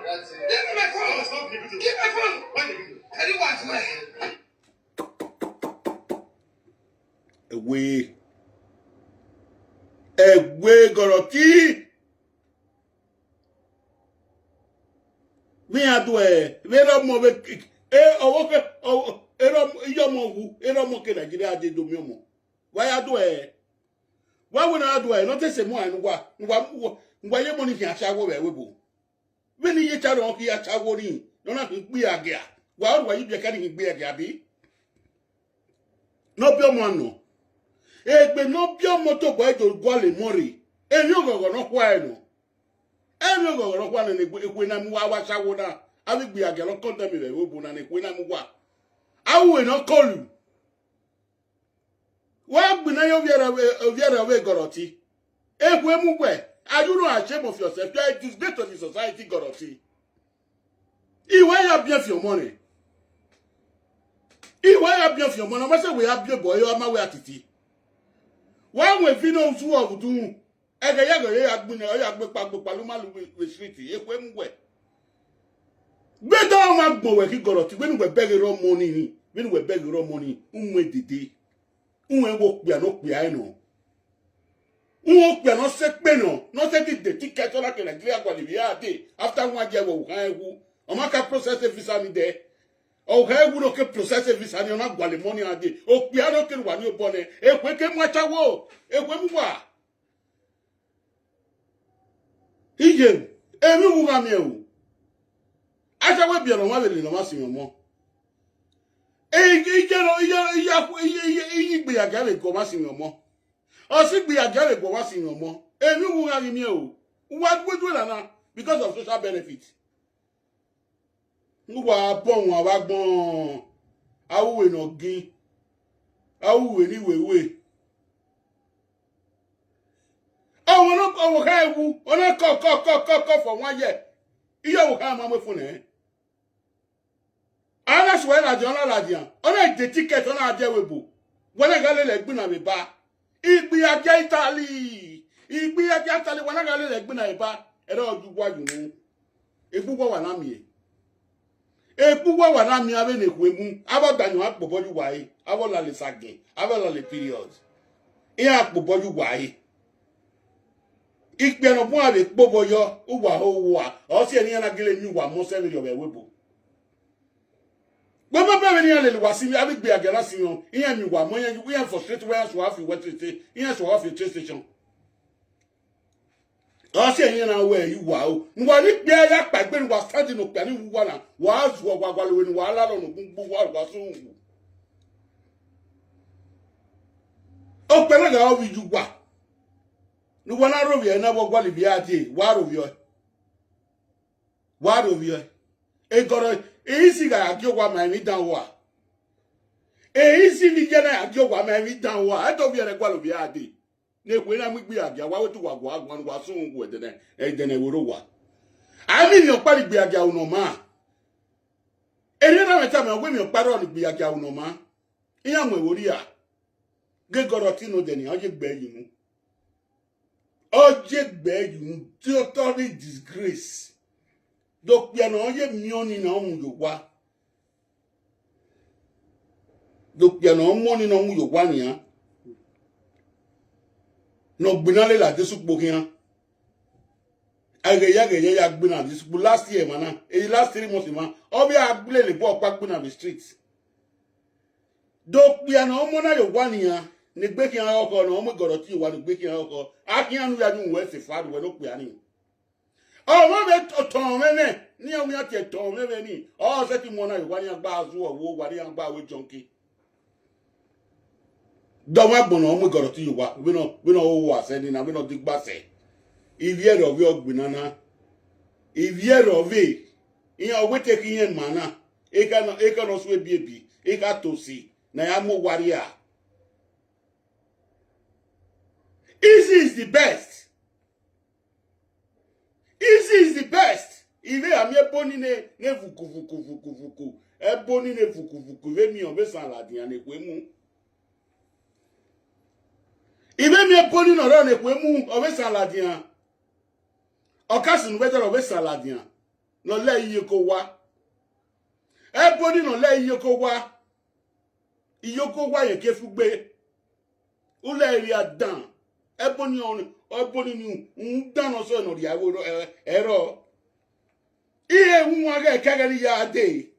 That's it. Give me my phone. Stop the video. Give my phone. Why the video? Tell you what, man. Away, Goroti. We are doing. We don't move. Nigeria did do me. Why are doing? Why would I do it? Not say more and what? Why you money can shower where we go? When you tell on here, showering, don't have to be a gear. Why you be carrying be a gabby? No pure man, no. But no pure motorbike to Guali Mori. And you go no quino. And you go no one when I'm Wawa. I will be a girl contaminated when I'm what. I will not call you. Why when I have away, Goroti? If we move where? Are you not ashamed of yourself? You are disgrace to the society, Goroti. You will have bien for your money. You will have bien for your money. I say we have bien boy. You are my way Atiti. Why we feel no two of do? Better man go where he Goroti. When we beg your money, when we beg your money, did work be no be no. Work be no set peno, no set the ticket on a clear quality after 1 year who Omaka process a visa me there. Oh, hey, we don't process a visa and you're not going money a day. Oh, piano can one your bonnet. A quick much a wo. A wemwa. He gave every woman. I shall be on one in the maximum. Be a galley go maximum more. Or sick be a galley go maximum more. Every woman in you. What would you now? Because of social benefits. Wa pon wa wa gbon awuwe no gin awuwe ni wewe awon no ko ka ewu ona ko for 1 year iye wo ka ma mo fun e ana so na je ona ladian ona de ticket ona je webo wona ga le gbin na me ba igbi aja Italy wona ga le gbin na e ba e do ju wa ju nu egbugo wa na mi Epuwa wana mi ave ne kwemu abodanyo akpoboju wae abola le sage abola le period iya akpoboju wae ikpe no bu ave kpoboyo uwa owa o si eni na gele mi wa mo se mi yo webo gbogbo be ni ale wasi mi ave gbe agera si yan iya mi wa mo yan we frustrate we so afi wetrete iya so afi train station o si eni na we yi wa o nwa ni pe ya pagbe ni wa stand no pe ni wa na wa zu ogwagwalo ni wa la lo no gbugbu wa so nwu o pe na ga o bi ju gba ni wa na ro bi na bo gwali bi ade wa ro bi e goro e isi ga agi ogwa ma mi dan wa e isi ni je na agi ogwa ma mi dan wa e to bi ere gwalo bi ade ne kwe na migbe agia wa wetu wa gwa agwan wa so ngu edene woro wa ami mi opari gbe agia uno ma ere na meta me ogwe mi opari oni gbe agia uno ma iya mo wori a ge Goroti no de ni oje gbe yin totally disgrace do pia no oje mi oni na ohun yo wa do pia no mo ni na ohun yo wa ni a no gbinale la desukpo kian ageye ya gbina desukpo last year mana e last 3 months man obi agbule le bo pa gbina the streets do pia no mo na yo waniyan ni gbe kian oko no mo Goroti wa ni gbe kian oko akian ya nu we se faru we no pe ani o mo be ton meme ni o mi ati ton meme ni o se ti mo na yo waniyan gba azu owo waniyan gba we jonki do ma gbona mo Goroti wa we no wo aseni na we no digba se iviere of your gbinana iviere of e iyan we take yen mana e ka no so ebi e ka tosi na ya mo waria easy is the best ive ami eboni ne vuku eboni ne vuku we mi o be san ladian ne kwemu ibe mi eboni no ro ne kwemu o be san ladian okasin we joro we san ladian no le yeko wa. Ebony no le yeko wa. Iyoko wa ye kefugbe. Ule ri adan. Ebony ni ndan so no ri awo ero. Iye nwa ga kegani ya de.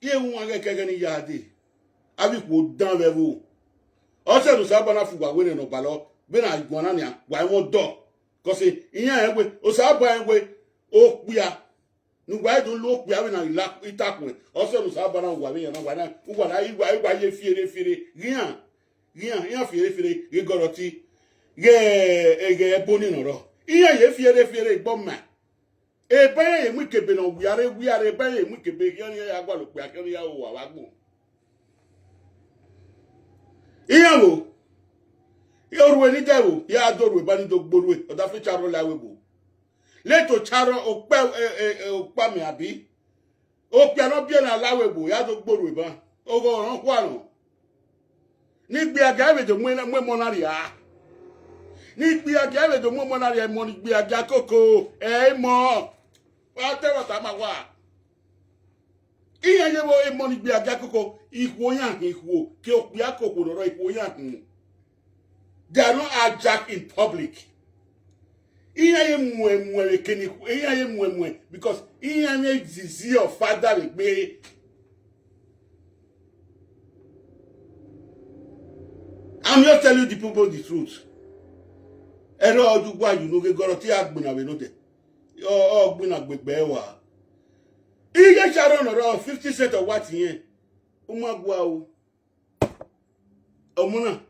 Iye nwa ga kegani ya de. Abi ko dan vevo. Ose do sabana fugwa we no balo. Be na igwana ni wa won do. Cause iyan egbe o sabo egbe o pia. Nugba do lo pia we na ila itakun. Ose do sabana wa we na wa na igwa ye fiere. Rian fiere igoroti. Ge Ebony no ro. Iyan ye fiere igbo ma. Ebe ye mu kebe no wiare ebe ye mu kebe kian ya agba lo pia kian ya o wa gbo. Iyawo yorwe ni dewo ya dorwe bani do gborwe oda fi charo lawe bo leto charo opa mi abi o pe no bi na lawe bo ya do gborwe ba ogo ran kwa no ni gbe aga we do mwe monari a ni gbe aga we do mwe monari e mo ni gbe aga koko e mo wa te wa ta ma wa iyan ye bo e mo ni gbe aga koko iwo yan iwo ke o pe akoko ro iwo yan. They are not hijacked in public. Because your father will be. I'm just telling the people the truth. Ero odugwa you know ge goroti agbina we no de. O gbina gbegbe wa. Iye Sharon oro 50 cent of what yen. Umagwa o. Omuna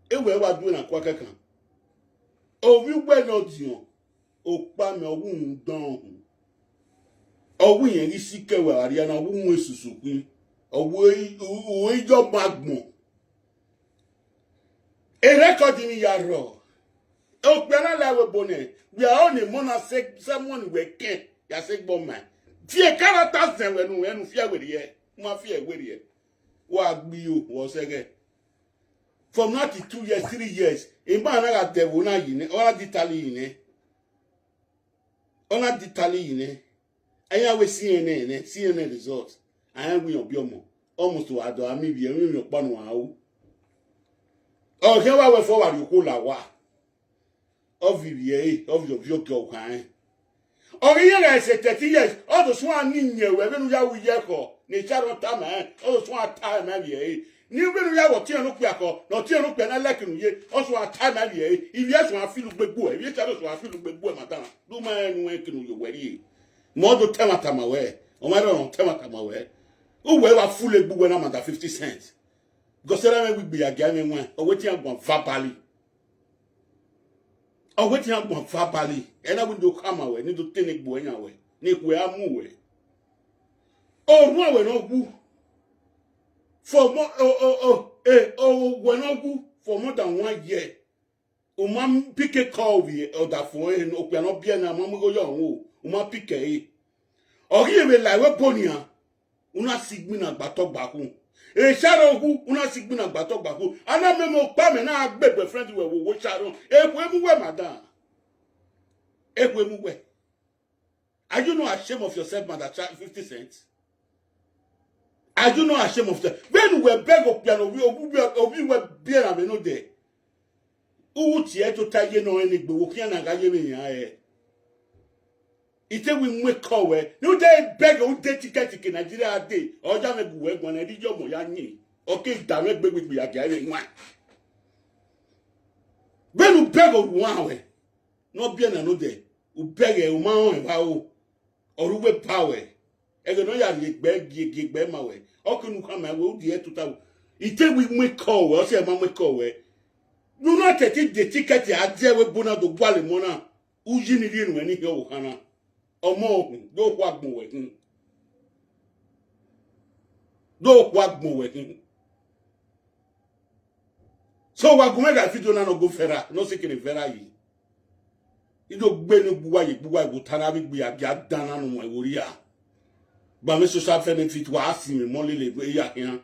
ewe wa do na kwa kankan o wi gbe no dion o pa me owu dan owu yen ri sikewe ari na owu mu esusu pin owu ijo magbon e record ni yaro o pe na lawe bone we are on a mona say someone we can ya say gbo man fie characters den we nu fie we ye mo fie we ye wa gbi o wo sege. From not 2 years, 3 years, a man got devil na yine, or ditali yine. Ona ditali yine. I always CNN results. I am with your biomo. Almost to Ado, I may be a million upon wow. Oh, here I will forward you call la wa. Of VBA, of your girl kind. Or here I said 30 years, all the swan in you, when you are with Yako, nature of time, all the swan time, maybe. Ni be ya wo tie no kua ko no tie no kua na like no ye oso ata na ye if yes one feel gbegbu e ye charo so feel gbegbu e madam do ma enu e kinu yo weri mo do temata ma we o ma do temata ma we o we wa full egbu we na mata 50 cents go sera me gbe ya ga me nwa o wetin agbon verbally e na we do come we ni do ten egbu enya we ni ku ya mu we o ru we no gu for more when I go for more than 1 year. O man pick a call we or that for and open up bien and mamma go young. O man pick a or here we like a ponia. Una sigmina batok baku. A shadow who una sigmina batok baku. And I remember Pam and I beg my friends were watch shadow. Where madam? Where? Are you not ashamed of yourself, Mother 50 cents? Are you not ashamed of that? When we beg of piano, we were beer and no day. Who tear to tie you no any bookian and I me ya. It we make call where no day beg of day ticket in Nigeria day or jam a good when I did your moyani. Okay, direct beg with me again. When we beg of 1 way, no beer and no day, who beg a man or who power. Ego no ya gbe ma we okunu kwa ma we odi etuta ite we make call we o se ma make call we no na tete the ticket ya je we bona do gwale mo na uji ni ri nu ani he wo kana omo ohun do kwa gbon we hin so wa gume da video na no go fera no se kini fera yi ido gbe ni buwa yi tana bi gbe ya dana no mo e wori a ba me social benefit wa asimi mo lele ya yan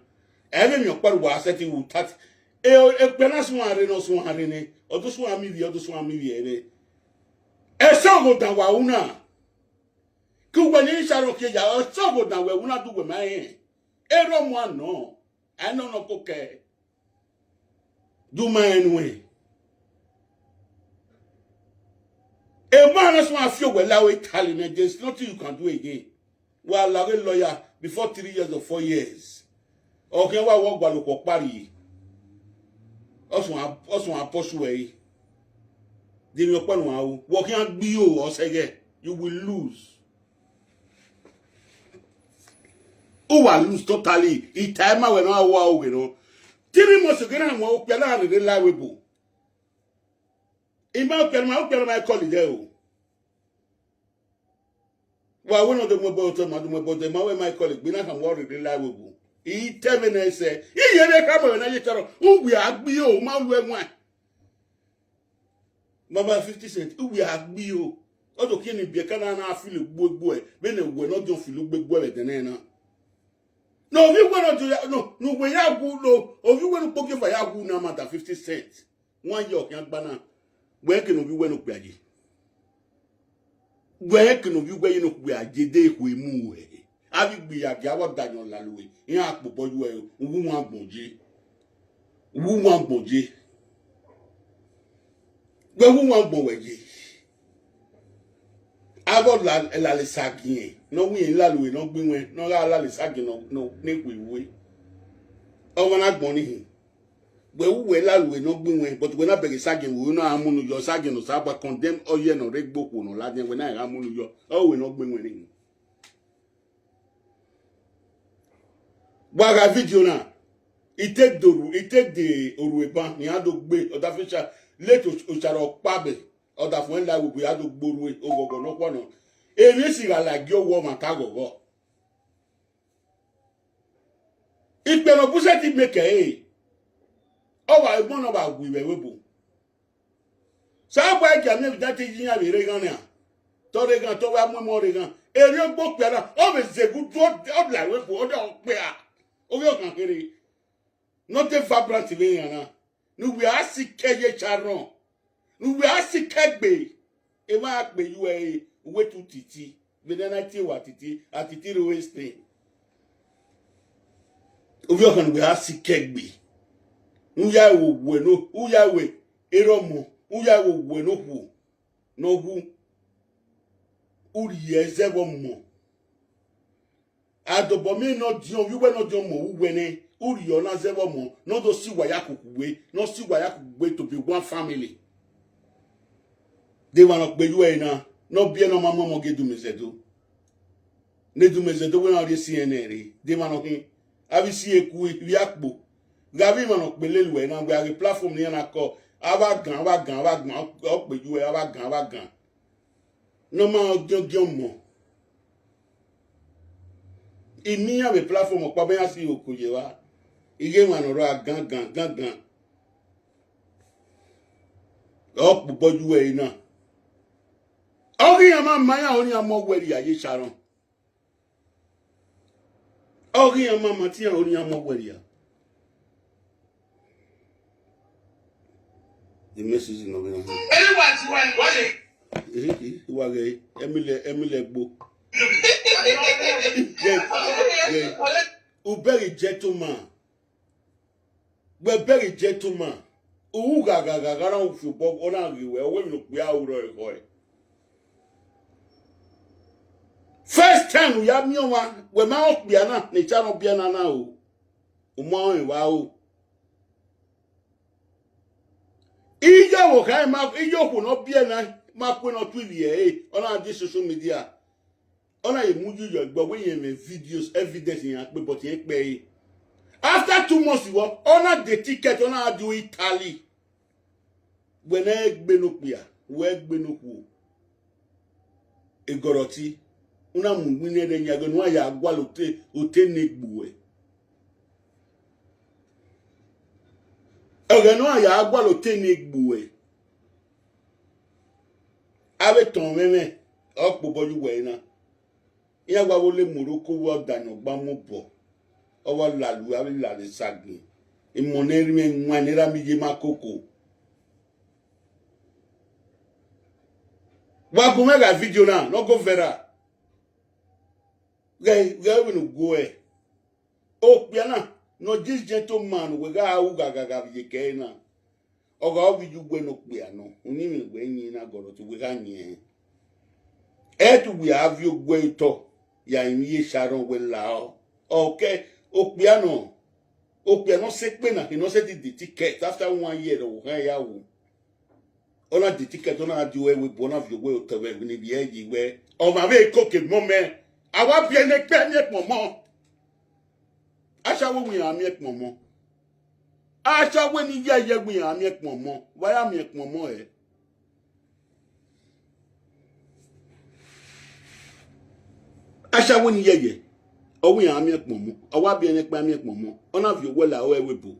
ebe mi oparo wa aseti wu tat e pena so are no so are ni odo so ami wi ene e so go dan wa una Kuweni sharo ke ya o sobo na we una do we mai. Ero mo no. Ano no poke. Do my anyway. A man is one feel well lawe Italian. There's nothing you can do again. Well, a lawyer before 3 years or 4 years. Okay, what work while you pari. Also apostle way. Then you pon wa working at bio or say you will lose. Who will lose totally? It time when I wow, you know. 3 months ago, I'm walking around the liable. In my colleague there. Well, one of them about my colleague, we not worry reliable. He tell me, I say, he come and I tell who we are, bio, man, one. Mama 50 cents, who we are, bio. Other can be a canana feel a good boy, when we're not just feel big boy than Nana. No, we want to do that. No, we have good, no, or you want to poke for your good number at 50 cents. 1 year, young banana. Where can we win up? Where can we win up? We are Jade, we move. I will be a Gawa Daniel Lalui. In a popo, you want Moji. Who want Moji? Where who want Moji? I got la Lisaki. No, we in Lalui, no Bing, no La Lisaki, no, Nick, we. Oh, when I money. Well, we no bring, but when I beg a sagging, we know I'm your sagging or Saba condemn or yen or red book or Latin when I am your. Oh, we not bring winning. But a video now. It take the Urueban, Niado Bay, or the fisher, let Ucharo Pabe, or the when that will be out of Burway over no one. A missing like your woman Tago. It can opposite it make a. Oh, I want about we were able. Some way can never that is in a Regana. Toregan, Toba Moregan. A real book better. Always a good job like we put out where. Oh, you can hear it. Not a vibrant Villana. No, we are sick Kay Charon. No, we are sick Kagbe. A mark be you a way to Titi. But then I tell what Titi at Titi Westin. Oh, you can be a sick Kagbe. Uya wo bueno, uya we eromo, uya wo bueno hu. No hu. Uri ezebo mo. Adobo me no dion, you we no dion mo uwene. Uri ona zebo mo. No do si waya kukuwe, no si waya kukuwe to be one family. They want to be you na. No be no mama mo ge du mezedo. Ne du mezedo we na re CNN. They want to abi si eku wi akpo. Gavi man okpelelu na we are platform ni na ko awagan opeju awagan no ma ojojo mo iniya we platform opa be asi okoye wa ige wan oro gangan opoju we na ori yan ma maya oni amo weri aye sharon ori yan ma ti yan oni amo weri ya. The message is not going to Emile Bo. Very gentleman. We're very gentleman. Uga football on our way. We are first time we have no one. We're not Biana, Nichano Biana now. Umon, wow. Ija wo kai ma ijo ko no bia na ma ko no twilie ona di social media ona ye muju yo gbo we yen me videos evidence yan pe but yen pe after 2 months wo ona the ticket ona do Italy when e gbe no pia we gbe no ku egoroti una mu mi ne de nyago no ya agwa lote ote ne gbuwe no ya agwa lo tenigbuwe abe ton meme opobo yuwe na iya gwa wole Morocco wo dano gba mo bo owo lalu abe la le sagbe imoneri me nwanira mi je makoko wa go mega video na no go vera we no go e. O piana no this gentleman we ga u gaga ye ke na. Oga obi ju gbe no piano. Uni mi gbe yin na goro to we ga yin. E to we have you gbe to ya yin Sharon we la. Okay, o piano se pe na he no set the ticket after 1 year o ha ya wo. Ona the ticket ona di we bona of your way to we ni bi eji we. O ma be cook moment. Awa bi ene pe ni pomo. Asha wo mi ami pomo. Asha we ni ye mi ami pomo. Why am ye pomo e? Asha we ni ye. O we ami pomo. Awa bi ene pe ami pomo. Ona of your way la o e we bu.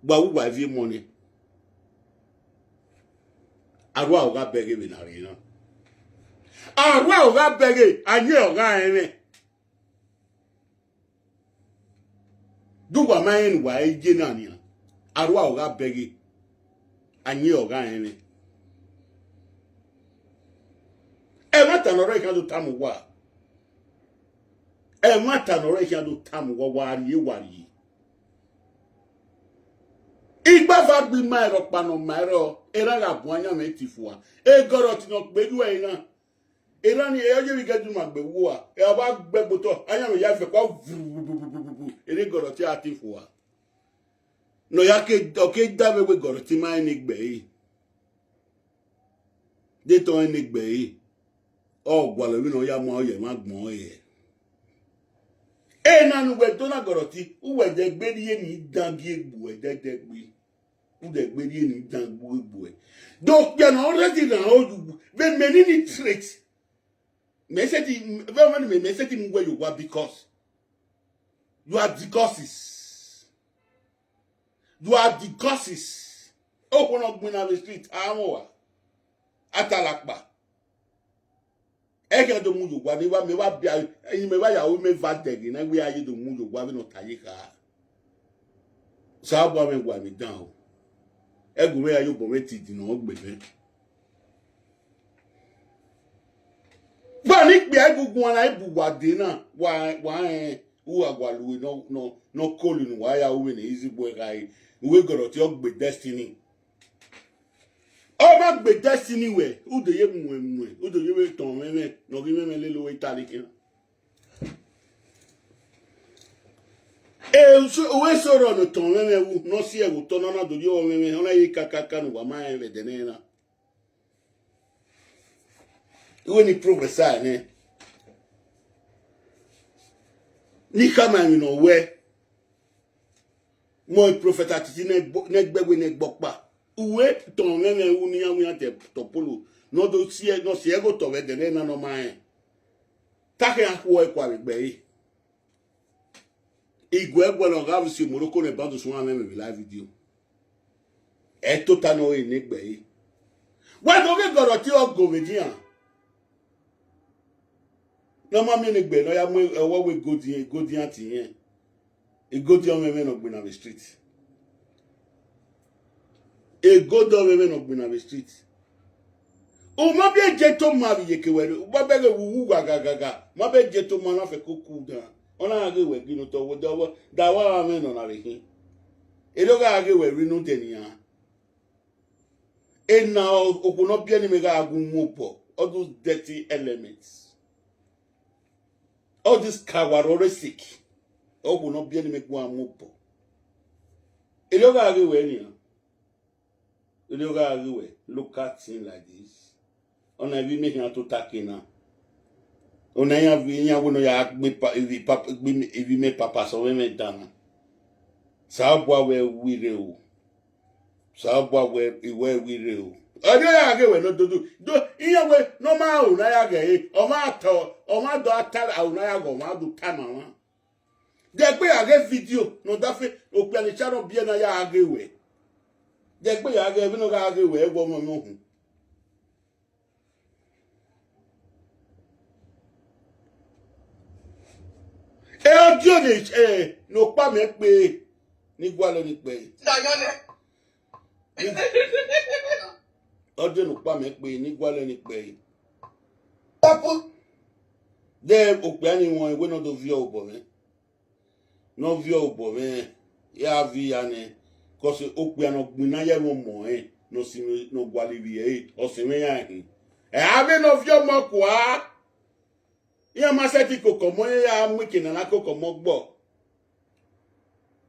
Gba wu wa vi money. Arwa o ga bege we na ri na. Arwa o ga bege anye o ga ene. Duwa mayen wa eje na ni. Arwa o ga bege anye o ga ene. E mata no re kan do tamu wa. E mata no re kan do tamu wa wari. Igba va gbi ma ero pano ma ero era ga bu anya me tifua. E goro ti no gbedu e na. Era ni e oje wi gadu ma gbe wo a. E ba gbe gboto anya me ya fe kwa ere goro ti atifua. No ya ke okay dawe we goro ti ma ni gbe yi. De to ni gbe yi. O gwa lo wi no ya mo oye ma gbon e. E na nu we to na goro ti uwe de gbe ni ni dangi egbu e de gbe. Ude gbe ni ni dangi egbu e. Donc bien already na odu ve many ni traits. Me say where you were because you are the causes. You are the causes. Open up in the street, Amoa. Atalakba. Ege do muju gwa ni wa me wa bia yin me wa ya wo me va degi na we aye do muju gwa bi no tayika. Sa bo me gwa mi dan o. Egu we ayo bo we ti di no gbebe. Ba ni pe egungun ana ibu wade na wa u agwalu no kolunu wa ya we ni easy boy guy we goro ti ogbe destiny o ma gbe destiny we u de ye mu u de ye we ton meme no gi meme le lo we taliki e we so ro no ton meme wu no si e wu ton na do yo meme ona yi kakaka no wa ma e de na we ni progressa ne ni kama mi no we mo prophet Atiti ne gbegbe ne gbokpa uwe ton meme wu ni amu ate topolo no do si no si ego to we de na no man take akwo e kwa gbe yi igwe egbo ga si moroko ne bando so meme live video e total no e ne gbe yi wa do ge goro ti o go median no ma mi ni gbe no ya mu ewo we godian ti yen e godian me no gbe na the street e godian me no gbe na the street o ma bi je to ma bi ye ke we o ba be wu gaga ma be je to ma na fe ko ku da ona ga we gi no to wo da wa me no na re hin e lo ga we ri no te ni ya e na o ko no bi ni me ga agun mu po all those dirty elements. All this kawaroristic. Oh, will not be any make one move. Eloga everywhere. Eloga everywhere. Look at things like this. On a vie making to takina. On a vie when you act me papa if you make papa so we make dana. Sabwa where we real. Sabwa where we real. I don't know do iya we no ma o na ya ge o ma do atara o na ya go ma do tama de pe ya ge video no da fe o pe ni charo bia na ya ge we de pe ya ge bi no ga ge we go mo hu e ojo ni no pa me pe ni gwa lo ni pe ọdún no pa me pe ni gwa lo ni pe papo de okpiani won we no do via obo me no via obo me ya via ne cause okpiano gbina ye mo no si no gwale vi o si me ya hin ave no via mo kwa ya maseti kokomo ya mwikina na kokomo gbo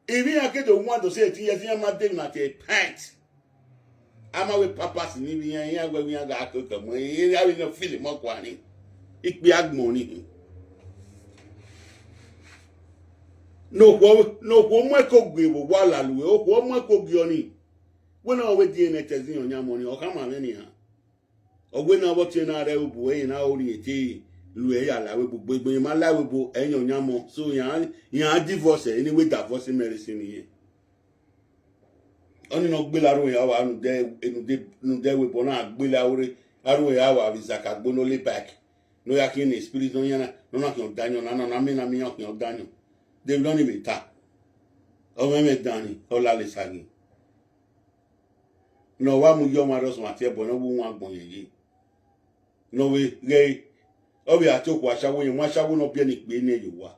ibi akedo want to say ti yes ya ma dey na te pint ama we papas ni bi ya gbe ya ga kokomo ya we no feel mo kwa ni ikpe agbon ni no ko mo ko gbe bo wa laluwe o ko mo ko gbe oni we na we di na tezi onya mo ni o ka ma me ni ha ogwe na bo ti na re obu e na ori eti lu e ya lawe gbogbo egbe ma lawe bo eyan onya mo so yan divorce any we divorce medicine yen oni no gbe laro ya wa nu de we bo na gbe lawre aro ya wa visa ka gbo no le back no ya kin spirit no yana no na ki o danyo na mi yan ki o danyo de lo ni beta o me dani o la le sagi no wa mu yo ma ro so ati e bo no wo agbon yen no we ge obi atoko asawo yen wa asawo no bia ni pe ni ewa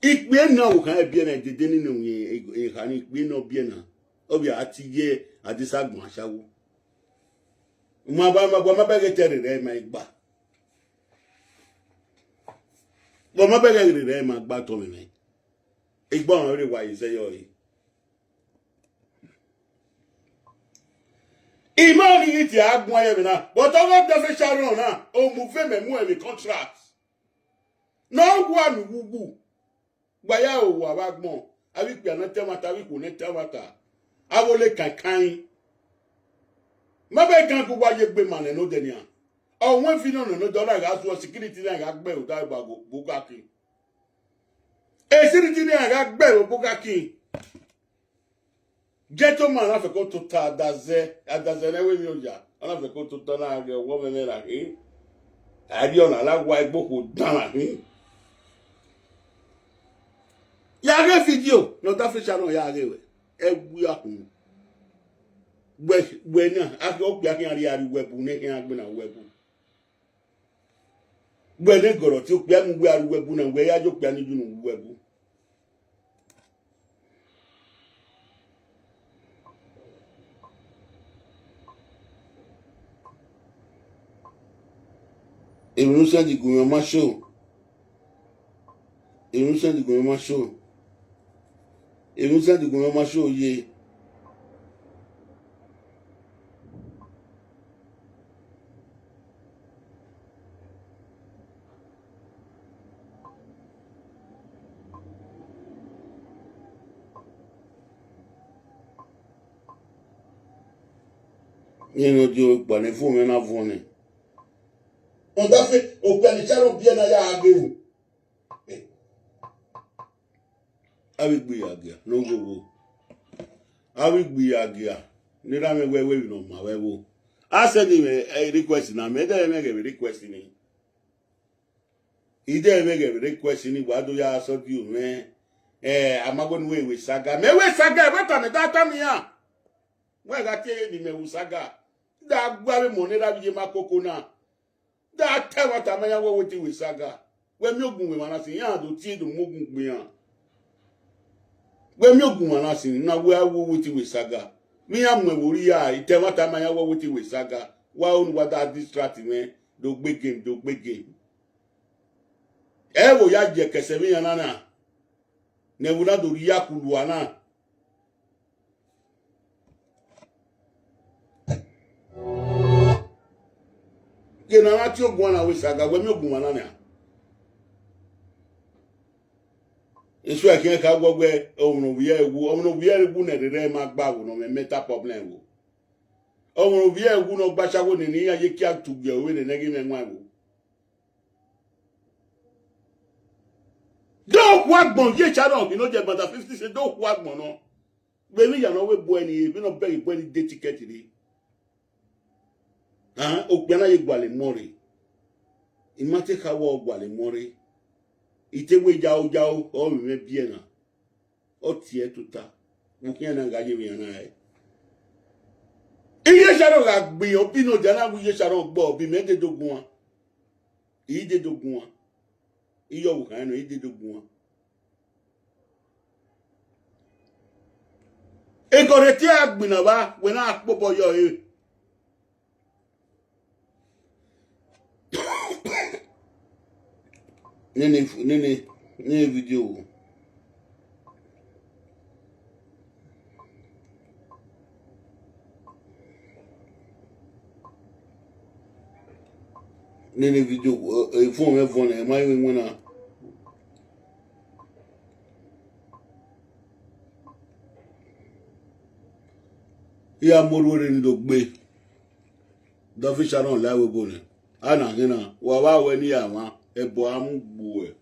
ikpe na wo kan bia na dede ni no yen e kan ikpe no bia na obi ati ye adisa gbon asawo ma ba ge tere re ma igba bo ma ba ge re ma gba to me igba on re wa ise yo yi imani iti agbon aye na but over the sharon na o mu fe me mu e contract no wa mi gugu gba ya o wa ba gbon abi pe na temata wi ko ne temata awole kankan ma be kan ku wa ye gbe mane no de ni an o won fi no dollar ga so security na ga gbe o da gba go bukaki e security na ga gbe o bukaki gentleman na fe ko to ta adaze na we mi oja ona fe ko to ta na ge wo me la hi ari ona la wa igbo ko dan la hi ya ge video no ta fe channel ya ge we e wu ya kun gbe na a ko gba kin ari webu ne kin agbe na webu gbe le goro ti o pe mu gbe ari webu na gbe ya jo pe ni junu webu Irunse di gun ma show. Irunse di gun ma show. Irunse di gun ma show ye. Yeno jo pa ne fun me na fun ni. On da fait au penicharo bien aya ageu. Awi gbe agia no go. Awi gbe agia ni ra me we no ma we wo. I said a request na me dey make a request ni. Ide make a request ni wa do ya so bi o me amago ni we saga. Me we saga e ta me data mi ya. We ga tie ni me we saga. Da gba me mo ni ra bi makoko na. That time what am I waiting with saga? When you go with Manasi, ya do tea the mogun beyond. When you go Manasi, now we are waiting with saga. Me am Muria, it tell what am I waiting with saga. Why on what that distracting me? Do big game. Evo ya je kesemi anana. Ne wuna do ria kuluana. Gena na ti ogun na we saga we mi ogun na na isu akin ka gbogbe omunu biye egu na rere ma gba wo no me meta problem wo omunu biye egu no gba sago ni ya ye ki atugbe we ne ngi me nwa wo do ku agbon ye cha no bi no je bata 50 say do ku agbon no be mi ya no we bo eni bi no be bo eni de ticket ni okpiana ye gwale mori imate ka wo gwale mori itewe jao o me biena o tie tuta mukia na gaje mi na iye sharo ga gbi o bino jana bu iye sharo gbo bi me de dogun ide dogun iyo wo kan no ide dogun e gore ti agbina ba we na apobo yo e nene video nene video phone me phone e mai wona ya morore ndo gbe do fi sharon lawe bone ana hina wa wa we ni ama ebo amugbu e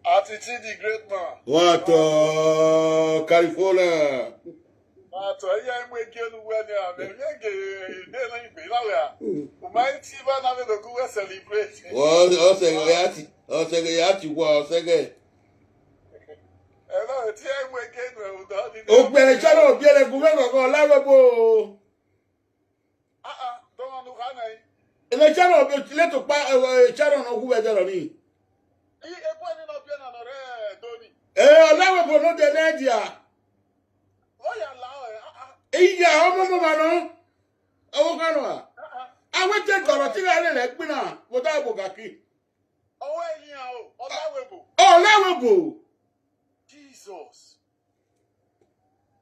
Atiti the great man. what California Mato ya imwe gelu wele ame yenge de na ibe lawe a. Umai ti ba na me do ku celebrate. o se yati wa sege Hello, ti imwe gelu e udo ni. o gbere charo bi ele gu me gogo lawe bo Don't want to hana yi. ele charo bi le to pa charo no gu be jalo ni Epo ni no bi na no re doni. lawe bo no de nadia O ya la iya omo mo ma no o kanu a àwọn te goro ti ga le gbin na mo da bo gaki Owo eyin a o, Olawebo. o lawe bo Jesus.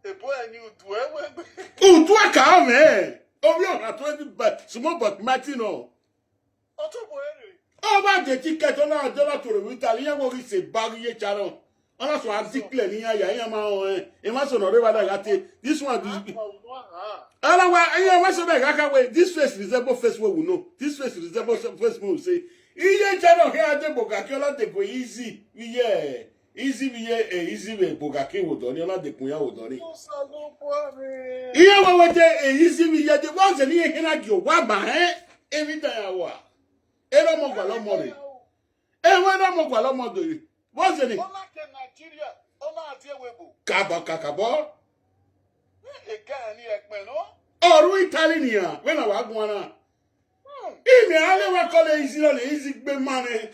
Epo eni udu ewe. utu aka o me o bi o na 20 but small but Martin no Otobo ere. o ba de ticket na dollar to re Italian wo ri se bariye charo ona so article ni ya ma o e ma so no re bada gati this one ala wa anya wa so be ga we this face resemble face we know this face resemble face we say iye charo he ade boga ki ola de go easy iye easy easy we boga ki wo do ni ola de kun ya wo do ni iye wa we de easy iye de wa se ni he na gi o wa ba every time ya wa ero mo gba lo mo re we na mo gba lo mo do ri wo se ni Ona ke Nigeria, ona ati ewebo. kakabo Ega ni ekpe no. oru Italian we na wa gun na imi ale wa ko le easy no le easy gbe mane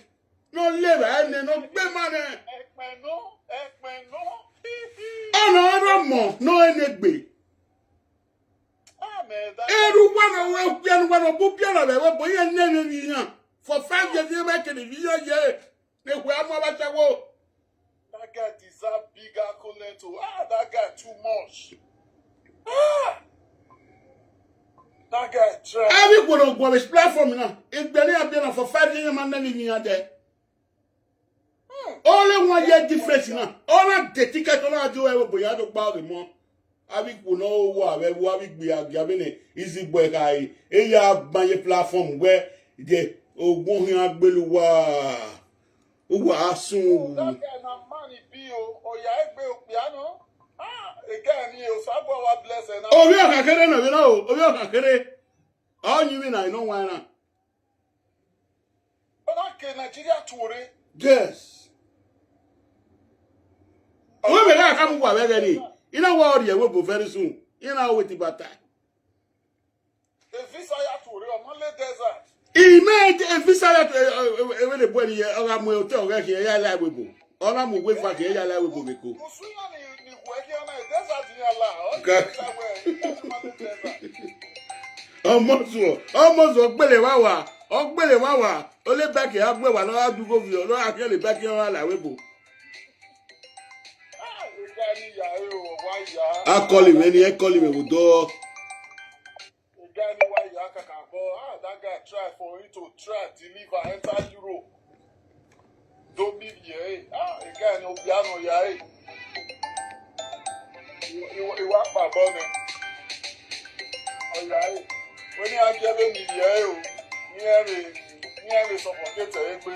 no le ba ene no gbe mane Ekpe no. ona ro mo no ene gbe Me da. eru wa na we pian wa no bu pian na we bo ye ne ni yan for 5 years you make the video ye ne ku amo ba chawo That guy deserve big accolade to. That guy too much. That guy try. abi ko no go be platform na igbele abi na for 5 years man na ni yan de only 1 year difference na ona de ticket ona do we bo ya do pa re mo abi ko no wa we wo abi gbe abi ni easy boy kai e ya gbanye platform we de ogun hin agbelu wa o wa asun That guy na man be o. Oya egbe o piano. Again ni o sabo wa bless na. obi o kakere na we na o obi o kakere onyi mi na no wa na Ona ke Nigeria tuore. yes o me ga kam wa we ga ni ina wa ori e we bo very soon ina o ti bata The visa ya tuore o Mole desert. image e visa ya we le bo ni e ora mo o te o ga ki ya la we bo ora mo we fa ki ya la we bo me ko Musuya ni kweki ona desert ni ala. O Ka- ti sawe. Mole desert. ọmọ gbele wa wa o le ba ki agbe wa lo adugo vi o lo akin le ba ki o la we bo Egani ya o wa ya. akọli me ni e kọli me wo do Egani wa ya kakabo. That guy try for him to try deliver enter Europe. Don't be here. Egani o piano ya. Iwa pa bone. Oya. When you are giving me here, nearly suffocate egbe.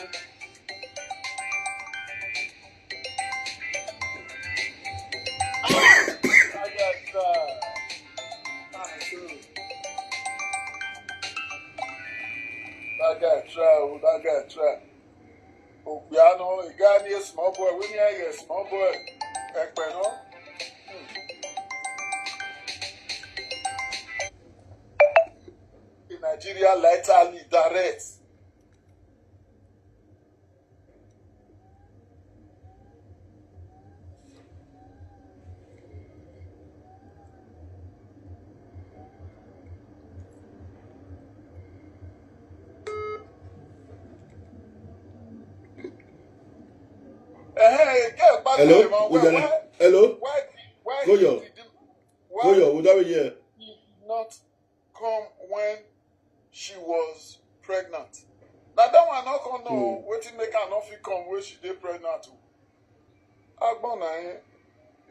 That guy try. Obiano, a guy near small boy. When you are a small boy, Ekpeno. In Nigeria, laterally direct. Hello? Hello? Why Go he yo. didn't Go yo, would that be here? he did not come when she was pregnant? Now that one not come no waiting make her not fit come when she dey pregnant. Agbon na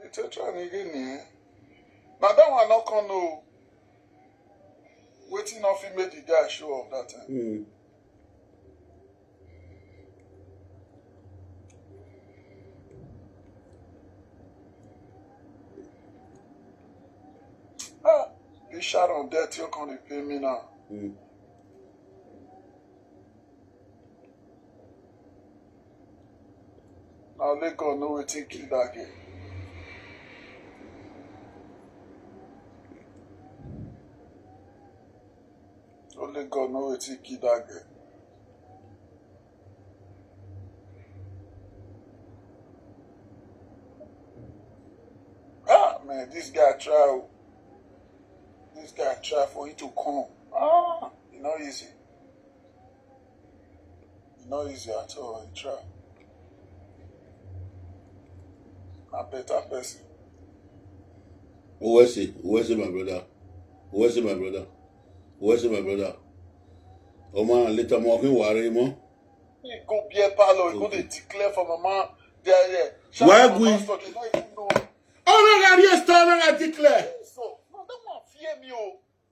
it's a try again here. Now that one not come no waiting not fit make the guy show up that time. This shot on death, you're going to pay me now. Now let God know what to kill that girl. Only God know what to kill that girl. Ah, man, this guy try. This guy try for it to come. It's not easy. It's not easy at all. He try. A better person. Who is it, my brother? Who is it, my brother? Who is it, my brother? Oh man, later more can worry more. He go be a palo. He go to declare for mama. There. Why we? Oh no, yes, I declare.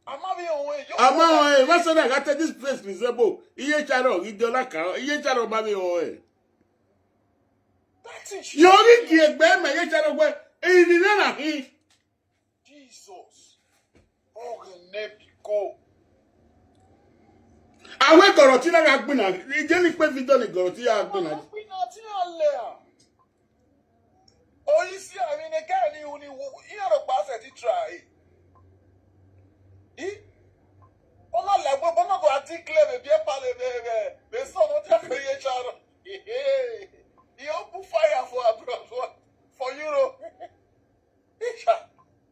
I'm on what's that? I got this place resemble. Iye charo, idola ka. Iye charo ba mi o. That is you only get be me iye charo we. E ni na hi. Jesus. Oh, nebi go. Awe goroti na ga gbin na. Ije ni pe video ni goroti ya gbin na. Gbin na ti ale. Oh, you see, I mean, a guy ni uni. He had a pass at it try. On a la web, on a go declare bien parler, mais ça, on t'a créé, Charles. He open fire for Europe.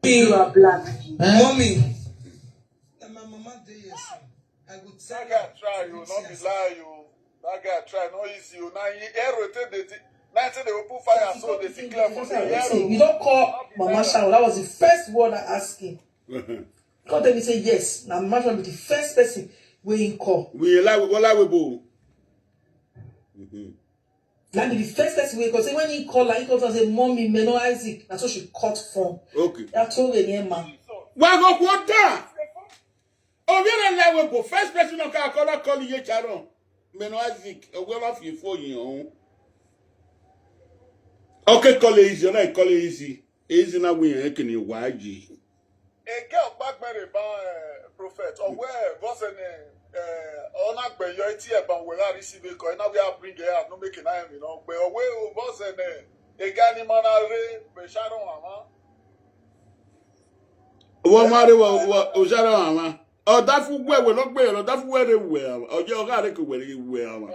You are black. Mommy. And my mama day yes. I would say that guy try, you not be lie, you. That guy try, no easy, you. Now he rotate the. Now they open fire, so they declare for the you don't call Mama Shaw. That was the first word I asked him. God then he say yes. Now Mama Shaw be the first person we in call. We lie we bo. Like the first person we call. Say when he call, like he calls and say, "Mommy, me no Isaac." That's what she cut from. Okay. That's all the name man. Why go quota? Oh, we lie we bo. First person no call you Charon. Me no Isaac. We love you for you. Okay, call it easy. Right, call it easy. Easy now we ain't can you YG. A girl back married by prophet or where was an honor by your tear but will I receive a coin? Now we are bringing out no making I you know, but where was a gani manare by Sharon Mama? What matter what Sharon Mama? Oh, that fool where we're not well, that where they were, or your God where you were.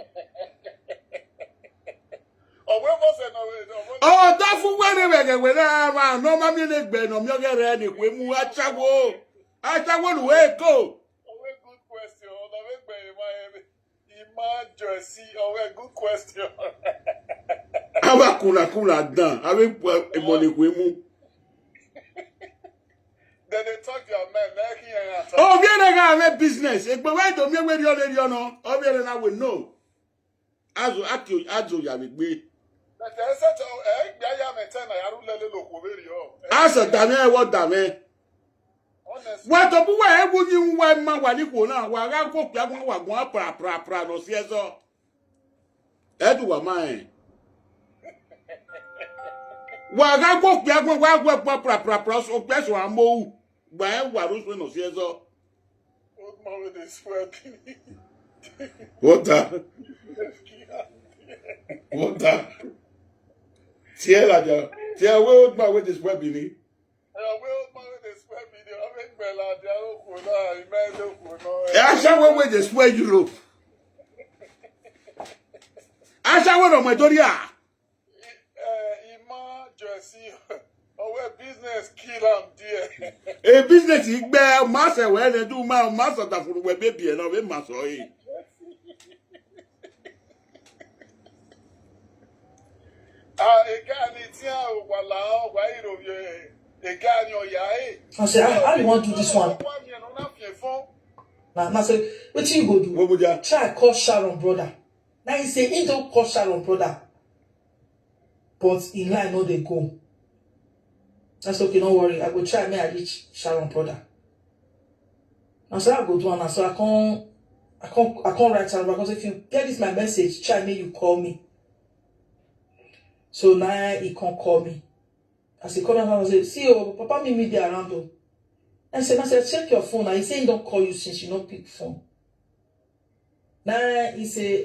Oh, that for when I no mammy leg ben or younger ready when we are travel. I travel where go. Good question. Emergency. Good question. How kula done? I mean, money we move. Then they talk to your man. Oh, we are a business. If we went to me where you know, obviously I will know. As you have it. Asa dame what dame. What to buy every you one man while you go now, while I go pra no sieso. Edwa mine. While I go pra so peso amo. By warus no sieso. Old man with his sweating. What that? What that? Tiens we old man with this web in it. I shall with this way Europe. I shall with my Doria. Emergency. Our business kill them, dear. A business is bear master when they do my master that for the baby and of him, master. Again, it's here, Wala, Wairo, again, your yae. I say, how you want to do this one? Now say, what you go do? What would you? Try call Sharon brother. Now he say, he don't call Sharon brother. But in line, no, they go. That's okay, don't worry. I go try, may I reach Sharon brother. Now so I go do one, so I can't write Sharon, because if you get this my message, try me, you call me. So now he can't call me. As he called me, I say, see, oh, Papa me there around though. I said, check your phone. Now he say he don't call you since you don't pick phone. Now he say,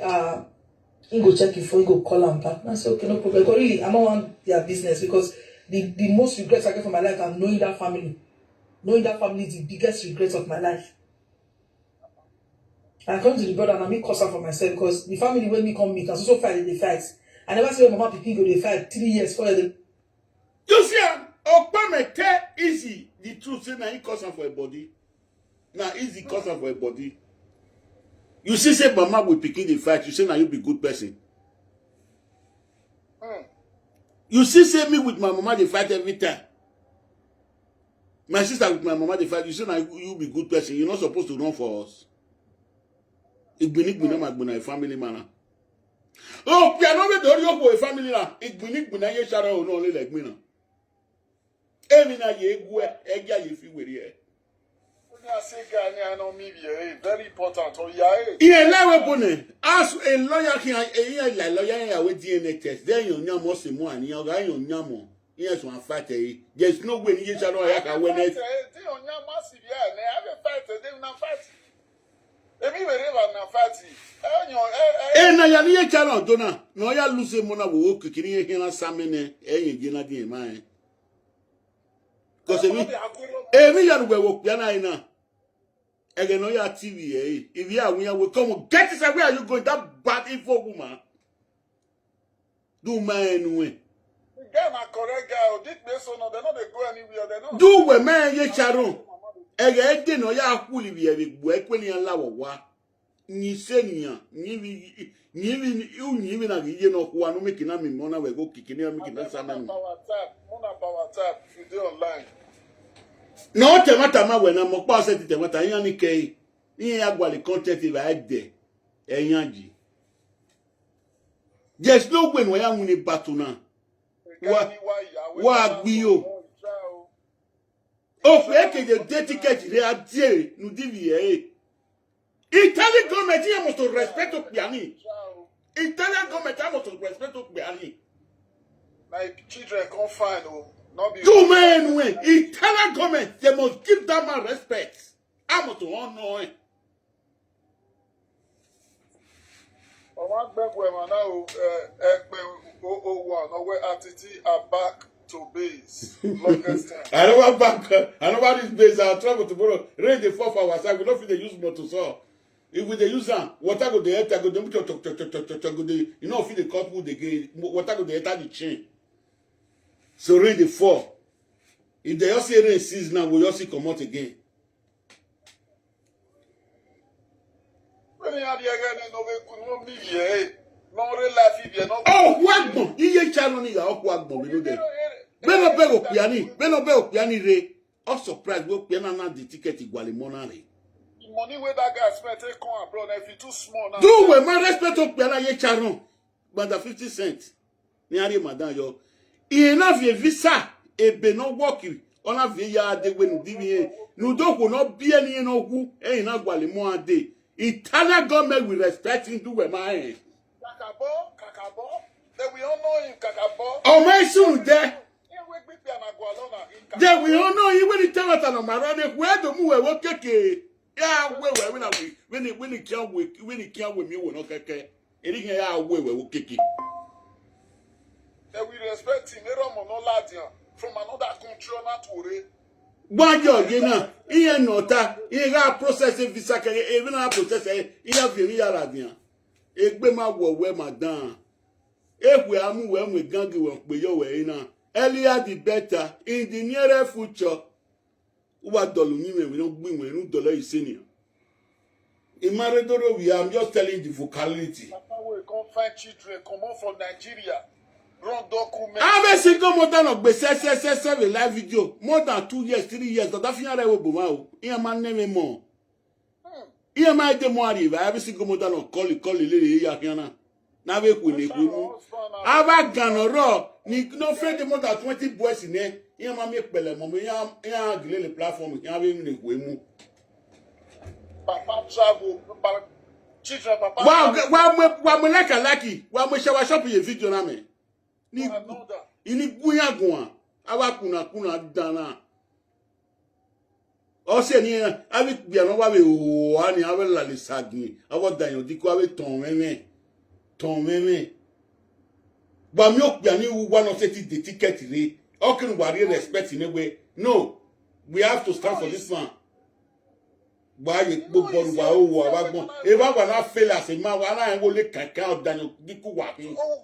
he go check your phone, he go call him back. I said, okay, no problem. But really, I don't want their business, because the most regrets I get from my life are knowing that family. Knowing that family is the biggest regret of my life. I come to the brother and I make cause for myself, because the family when me come meet, and so fight, they fight. I never see Mama Pipi go, they fight 3 years for them. You see, Okpame tell easy the truth, say now he cause for a body. Now easy cause for a body. You see, say Mama will pick the fight, you say now you be good person. You see, say me with my mama, they fight every time. My sister with my mama, they fight, you say now you be good person. You're not supposed to run for us. It be a family man. Oh, piano with the for a family now. It be a shadow only like me now. Emina ye go egya ye fi were here. Very important. Oh, yeah. Iye lawe bone. As a lawyer can a lawyer ya we DNA test. Then you nyamo se mo ani oga you nyamo. Yes one fight eh. There's no way you shadow ya ka win it. Na ya ni channel dona. No ya lose mo na wo kikiri ye na samene eyin gina di man. Because emi ya no wo pia na ina. Again, no ya TV eh. If you are we come get this, where are you going? That bad info woman. Do man way. Correct guy. Did they so no? They not they go anywhere. They not. Do we man ye charon. Again, no ya kuli bi e bu ekweni ala wa. Ni senia, ni na ye no kwa no make na me mona we go kikini make na sama no. Power tap. If you online. No temata ma we na mo pa se temata yan ni kei. Yin agwale content ba de. Eyanji. There's no way we are winning battle now. Wa gbi o. O fe ke de ticket re adie nu divie. Italian government must respect Opiani. Italian government must respect Opiani. Like children can't find not be. Do man way. Italian government they must give that man respect. I must honor it. One back where now where Atiti are back to base. Longest time. I know back. I know about this base. I'll travel tomorrow. Rain the 4 hours. I will not feel the use motor saw. If we the use water go the enter go the you know feel the cut wood again. Water go the enter the chain. So rain the 4. If they also rain cease now, we also come out again. Oh, wagbon. Iye channel ni ya okwa wagbon mi no dey. Beno be opiani re. All surprise we piano na the ticket igwale mona re. The money where that guy spent take come abroad if you too small now. Do we man respect opiana ye channel. Banda 50 cents. Ni ari madam yo. Ina vie visa e be no work. Ona vie ya de we nu divi. Nu do ko no bie ni no hu e na gwale mo ade. Italian government will respect him do we man. Kakabo. They will honor him, Kakabo. Oh, my son, there. They will honor him when he tell us on my run. Where the move will take yeah, when he can't with me, will not take it. Anything I will kick it. They will respect him. They don't know Ladian from another country, not to One year, you know, he ain't not that. He got processing visa, even a process, he have very Ladian. Egbema wo we madam. If we are when we gangi we yo we na. Earlier the better. In the nearer future, what dolu ni we no gbin we no dollar is senior. In Maredoro, I'm just telling the vocality. Papa, we can't find children come on from Nigeria. run document. I'm a single mother of the live video. More than 2 years, 3 years. That thing I will be here man name more. Here my demo arrive. I have a single mother of call lady here. Now we will. Ava ganoro. No friend the more than 20 boys in there. Here my make belle. Mama, here the platform. Here we will. Papa travel. Children, papa. Wow, lucky. Wow, we shall shop your video na me. Ni ini guya gwa awa kuna dana o se ni awi bia no wa we o ani awe la le sagni awo danyo diko awe ton meme ba mi o bia ni wa no set the ticket re o kin wa respect ni we no we have to stand for this man ba ye gbogbo wa o wa gbon e ba wa na fail as a man wa na en wo le kankan o danyo diko wa kin. Oh,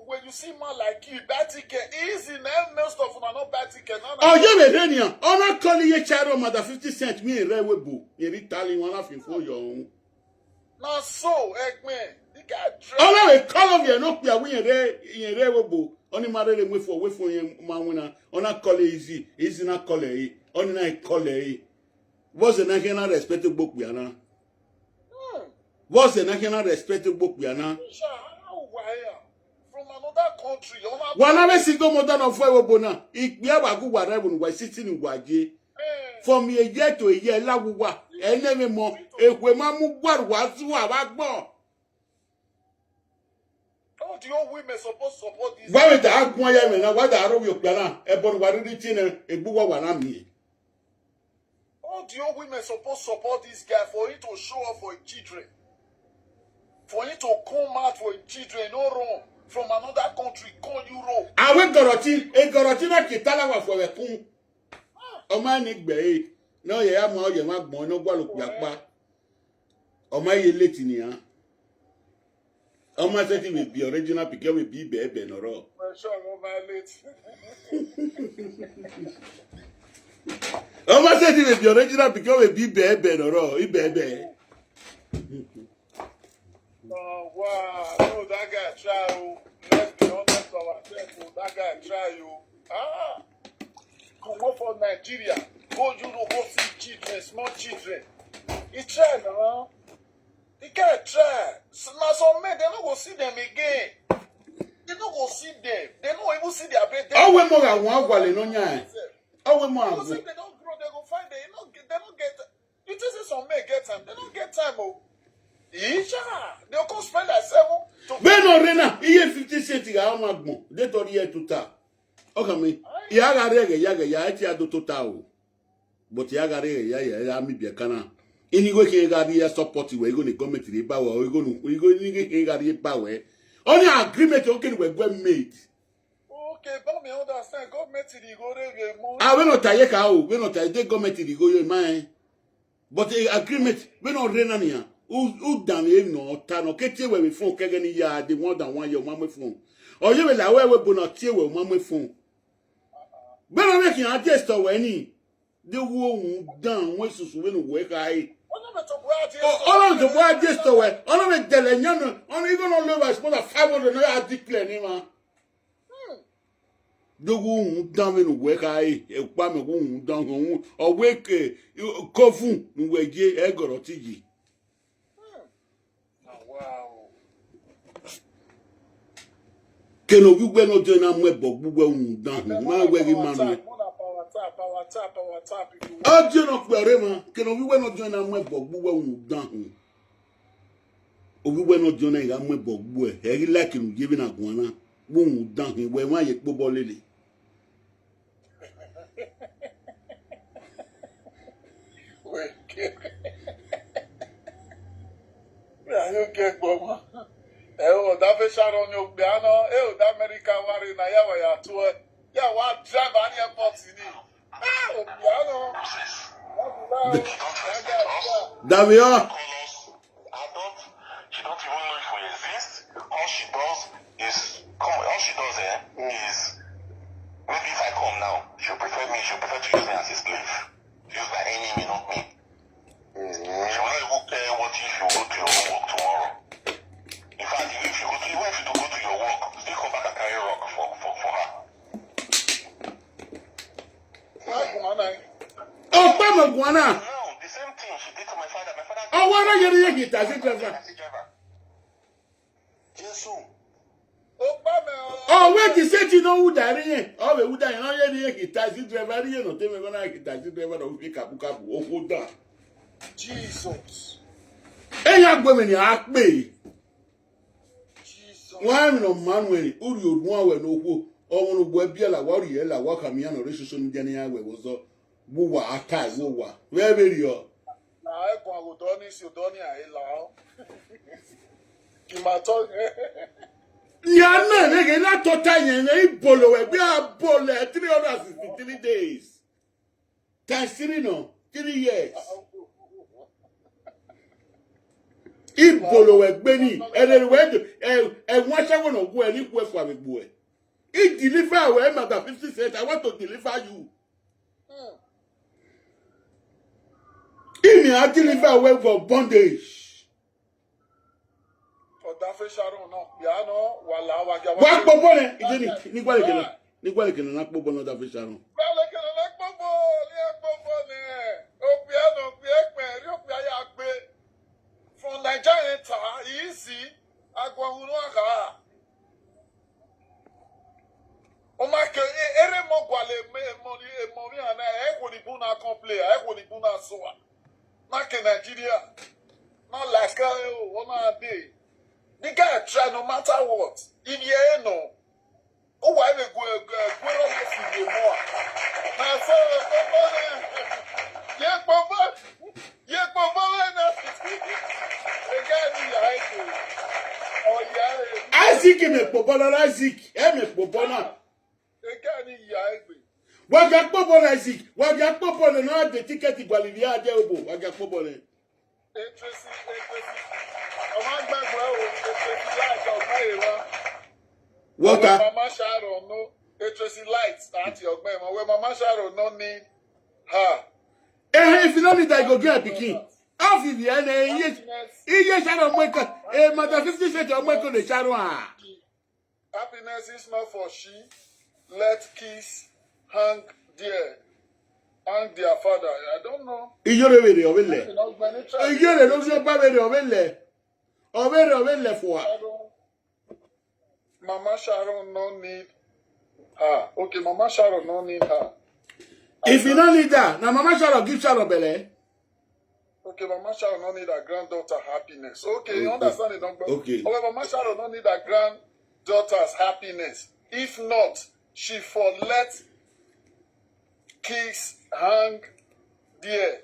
when you see man like you, that ticket easy now. Most of them are not bad ticket. Oh, you be Renia. I'm not calling you Charo, mother 50 cents. Me in Rewebu. You be telling one of you for your own. Not so, Eggman. The guy dressed. Oh, no, call of you. No, we are in Rewebu. Only matter than wait for you, Mamuna. On a call easy. Easy not call it. Only night call it. What's the national respected book we are now? What's the national respected book we are now? From another country. One of us go more than a four bona. If we have a good whatever was sitting in Waji. From a year to a year, Lagua, and never more. If we mamu was who have a ball. How do your women supposed to support this? Why would the Agmoya and what are your plan? Ebony Warritin and Buwa Wanami. How do your women supposed to support this guy for him to show up for his children? For him to come out for his children, no wrong. From another country, call Europe. I went Gorotina Kitala for a poon. Oh, my Nick Bay. No, you have more, you have more, no one look back. Oh, my Latinia. Oh, my setting will be original because we be baby or all. I'm sure I'm Oh, my setting will be original because we be baby or all. Baby. Oh, wow. No, that guy try. Let's be honest ourselves. That guy try. Come up for Nigeria. Go Europe, go see children, small children. He try now. The guy try. Now some men, they don't go see them again. They don't go see them. They don't even see their bed. Oh, we more than one wall in Onya. Oh, we more. Because if they don't grow, they go find them. They don't get. You just say some men get time. They don't get time. Oh. They'll come spend like 7 to. Ben no rena, iye 50 cents ga ma gbon. De to ri e tuta. O kan mi. Ya ga re ya ti ado tuta o. But ya ga re ya mi bi kana. Ini go ke ga ri support we go ni government ri ba wa we go ni ke ga ri ba we. Only agreement o ke ni we go made. Okay, but me understand government ri go re mo. Ah, we no taye ka o, we no taye de government ri go yo man. But the agreement we no rena ni ya. Who done him no tano kete we phone kegeni ya the more than 1 year mama phone or you will we bonatie we mama phone but I make you adjust we ni the wo down we susu we no we kai all of the boy adjust we all of the delenya no even on level as more than 500 no ya declare ni ma the wo down we no we kai e pa me wo down o we ke kofu no we je e goro tiji. Keno gbugbe no do na mwebo gbugbe un dan ma we ri manu Power tap. o je no pere ma keno gbugbe no do na mwebo gbugbe un dan o gbugbe no do na ga mwebo gbugbe e ri like nu give na gun na bu un dan we ma ye pobo lele you get go. That fish on your piano. That American worry na ya wa to. Ya wa drive an airport ni. Piano. Davio She don't even know if we exist. All she does is maybe if I come now, she'll prefer to use me as a slave. Use my enemy, not me. She will not even care what if you go to your work tomorrow. In fact, if you go to your work, still come back and carry rock. Oh, what are you doing? Taxi driver. Yes, Oh, wait, you said you know who that is. Oh, who that is? Oh, yeah, taxi driver. You know, tell me when I get taxi driver, I'll pick up. Oh, hold on. Jesus. Hey, young women, you ask me. Jesus. One of Manuel, who you want no who, or one of Webia, warrior, la Wakamian, or social media, was a woo, a tie, woo, where will you? Now, I go to Donis, you don't allow. You might talk. Yana, they get not to tie and a bolo, we are bolo 363 days. Tansirino, 3 years. Ibolo Ebony, and then went and watch I want to go and eat with a boy. It deliver where Mother 50 said, I want to deliver you. I deliver away for bondage. What Bobone? It didn't Niguel can not Bobono da Fishano. From Nigeria, easy. Agwahunuaka. Omake, ere mogwale money and I would buna complain. I would buna soa. Not in Nigeria. Not like one day. The guy try no matter what. If you know, oh, why they go on the more. My phone, yeah, Papa. Yeah, Papa. Isaac me Popona Isaac, me Popona. Waga Popona Isaac, Waga Popona, not the ticket to Bolivia, Delbo, Waga Popona. What Mama Sharon no electricity lights at your mama. Where Mama Sharon no need her. If you don't need that, go get a picking. Off if you yes, Sharon Waker, Mother 50 cents of Waker the Sharon. Happiness is not for she. Let kiss hang there. Hang their father. I don't know. You're really over there. You're also probably over there. Over there for Mama Sharon no need her. Okay, Mama Sharon no need her. If you don't need that, now Mama Sharon give Sharon Bele. Okay, Mama Sharon no need her granddaughter happiness. Okay, you understand it, don't okay. Okay, Mama Sharon no need her granddaughter's happiness. If not, she for let kiss hang there.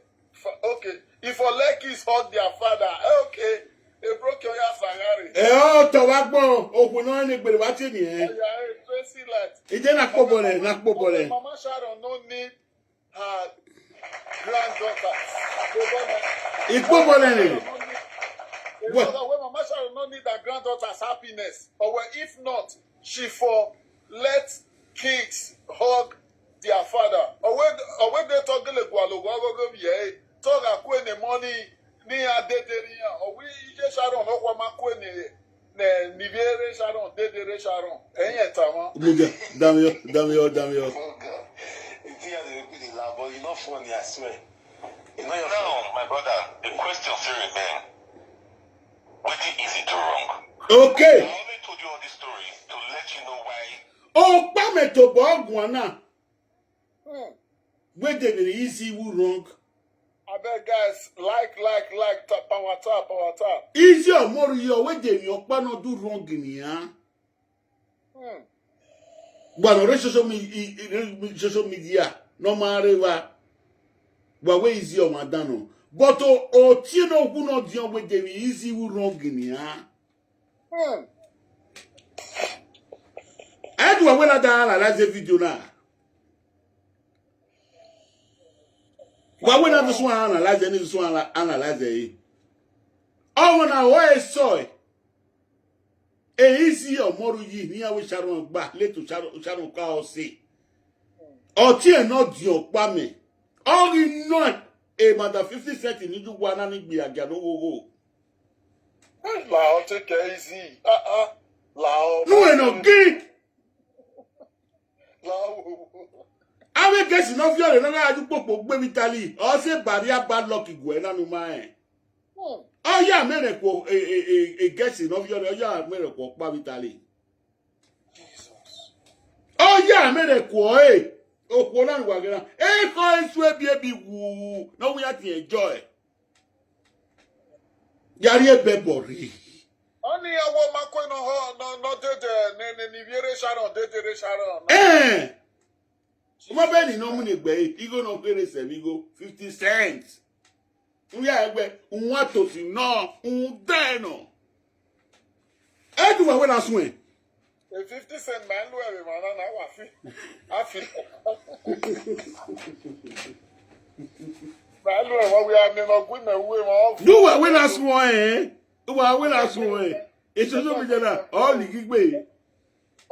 Okay, if for let kiss hug their father, okay. They broke your ass, Angari. Oh, Tawakbo, open on it, but what's in here? Tracy light. It didn't not Pobole. Mama Sharon no need her granddaughter. It's Pobole. When Mama Sharon no need her granddaughter's happiness, or if not, she for let kids hug their father. Or when they talk talk a money. Ni adederia o wi je Sharon o kwa makwe ne niviere Sharon dedere Sharon eyin tama Muga damio Oh God. You think the lab, but you're not funny, I swear. You know your no, my brother, the question still remains. What is it wrong? okay. I only told you all this story to let you know why. Oh, Pame to Bogwana. Where did the easy wrong? I bet guys like power tap. Easy or more your way than your pano do wrong in here. But on social media, no matter what, where is your madano? But oh, Tino who not deal with the easy wrong in here. I do a well at analyze the video now. Why would I just want to analyze any this one analyze it? Oh, when I always saw it. Easy or more ye near with Sharon back, let to Sharon Cow say. Or tear not your pame. All in not a matter 50 cents in you one and be a gado. Lao take it easy. Lao. No, gay. Lao. I will guess enough your another I do pop baby tally. Or say barrier bad lucky Gwena no mind. Oh yeah, America a guessing of your America Pavitali. Jesus. Oh yeah, America oh Poland wagana. Ko swe baby woo. No we have to enjoy. Yari bebori. Only a woman coin no did the Niviere Sharon, did Sharon. Eh. Uma beni no money gbe. Igo no pay se mi go 50 cents. We are un to si no, un deno. E do we na swin. A 50-cent man, man, I feel. Man, we are never good. Do we na swin, eh? Do we na swin? It's just over there. All the gig way.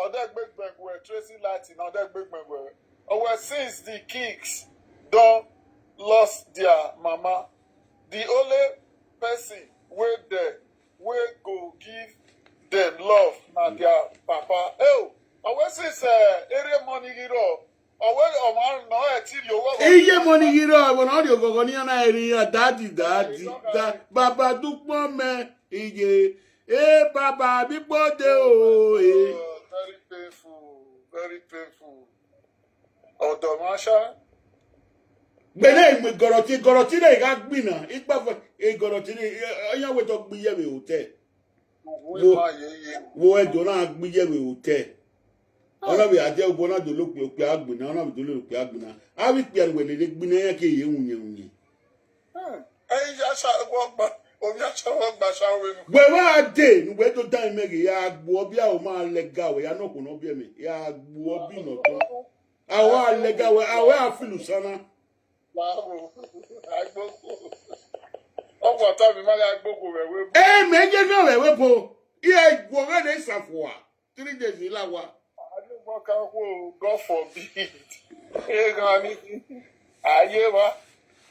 Other big bank were Tracy Latin, other big bank were. Our since the kings don't lost their mama. The only person where they will go give them love na their papa. Oh, our since area money hero. Our man no etiri Iye money hero, I want all your gogonia na area daddy. Baba dukmo me iye. Baba bi bode o. Very painful, very painful. Odomasha. Bele me goroti na ga gbina. Igba e goroti ni oyan we to gbiye we hotel. Wo e do na gbiye we hotel. Ona we ade obo na do lope agbina, ona we do lope agbina. A wi pe we le gbina yan ke ye unye. Ya sha gba o ya sha gba sha we. We wa de nu we to dan me ya gbo bia o ma lega we ya no ko no bia me. Ya gbo bi no to. Awa lega we awa afilu sana. Wow. Agboko. Owo ta mi ma agboko we. Meje no we po. Iye gbo we dey safo a. 3 days ila wa. God forbid. Aye wa.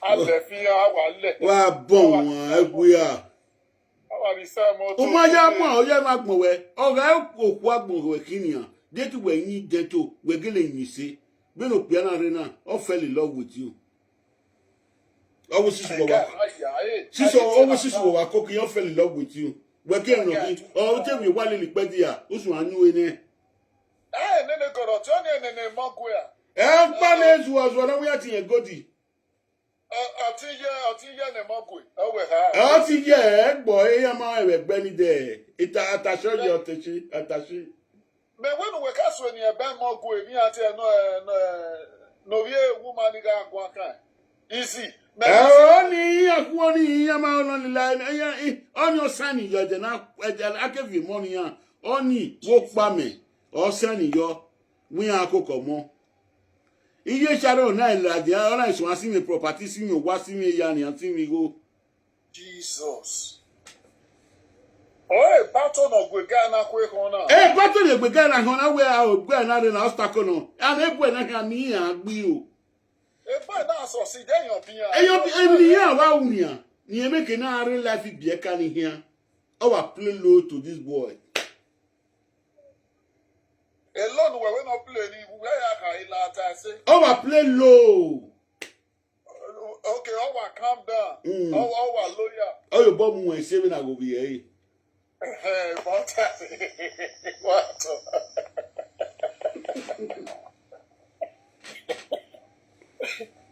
Ale fi wa le. Wa bon won eguya. Awa bi sa mo to. O ma ya mo o ye ma gbon we. Oga oku agbon we kinian. Detu we yin deto we gele yin se. Be no pia na re na. O fell in love with you. Always sister wa. Sister always sister wa ko ki o fell in love with you. We ke no ki. O te mi wa le pe dia. O sun anu we ne. Nene goro ti o ni nene mogu ya. Pa na ezu ozo na we atin godi. Ati ye ne mogu. O we ha. Ati ye egbo e ma ewe gbe ni de. Ita atasho ye otechi atashi. Me when we ka so ni e ben mogu e bi ati no wie woman ga gwa kan. Easy. Oni akwoni ya ma ono ni la oni osani yo de na akevi money ya. Oni wo pa me. Osani yo wi akoko mo. Iye Sharon na ilaje ona isun asi mi property si mi wa si mi ya ni anti mi go. Jesus. Oh, pattern of Gwegana quick on now. Pattern of Gwegana on where I would go na re na obstacle no. And ebu na kan ni agbi o. Boy na so si den your bia. Eyo ni ya wa unia. Ni emeke na real life bi e kan here. Our play low to this boy. Alone we not play ni where ya ka ila ta say. Our play low. Okay, calm down. Our lawyer. Oh, your bomb when saving I go be here. What? What?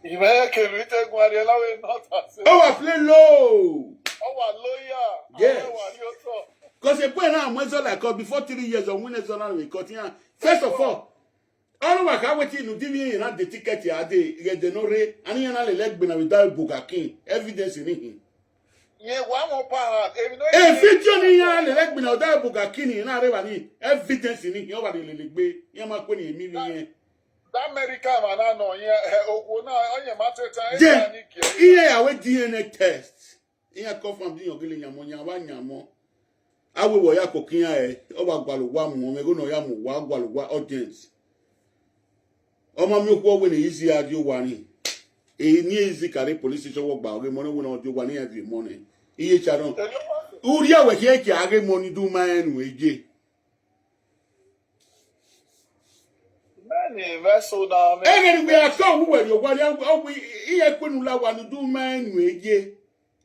You may can we take one not say. Our play low. Our lawyer. Yes. Because a boy now went on like before 3 years of winners on we cut here. First of all my car waiting to give me the ticket here get the no re and you na leg been without Bugakin evidence in him. Yeah, one more part. Feature ni ya leg been without Bugakin na re ni evidence in him over the legbe ya ma ko ni mi ni. That American man no yeah ogo na onye matter time ni ki. Iya we DNA test. Iya confirm din ogele nyamo nyawa nyamo. Awe wo ya kokin ya o ba gbaluwa mu me go no ya mu wa gbaluwa audience. Ọmọ mi ko we ni easy adio wa ni. Ni easy carry police station wo gba ore mo ni we no adio wa ni every morning. Iye Sharon. Uri awe ki e ki age money do ma enu eje. Many vessel na me. Ege ni we are come we yo wa iye kwenu la wa no do ma enu eje.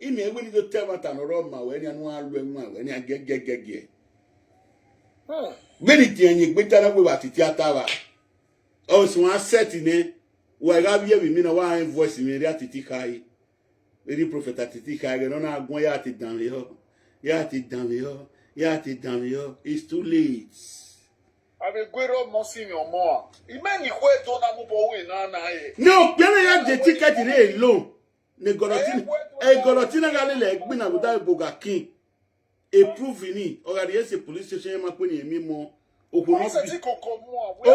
Ime when you tell what an aroma when you know when you get. When it you better away what it yatava. Oh, so one set in it. Where have you been? One voice in the Atiti high. Very prophet Atiti high. I don't know going at it down here. Yati down here. Yati down here. It's too late. I will go up Monsignor more. Imagine where don't I move away now. No, you have the ticket in a loan. Negorotina Galile, Gbina without Boga King. A proof in it. Or at the police station, Macquini and Mimo. Oh,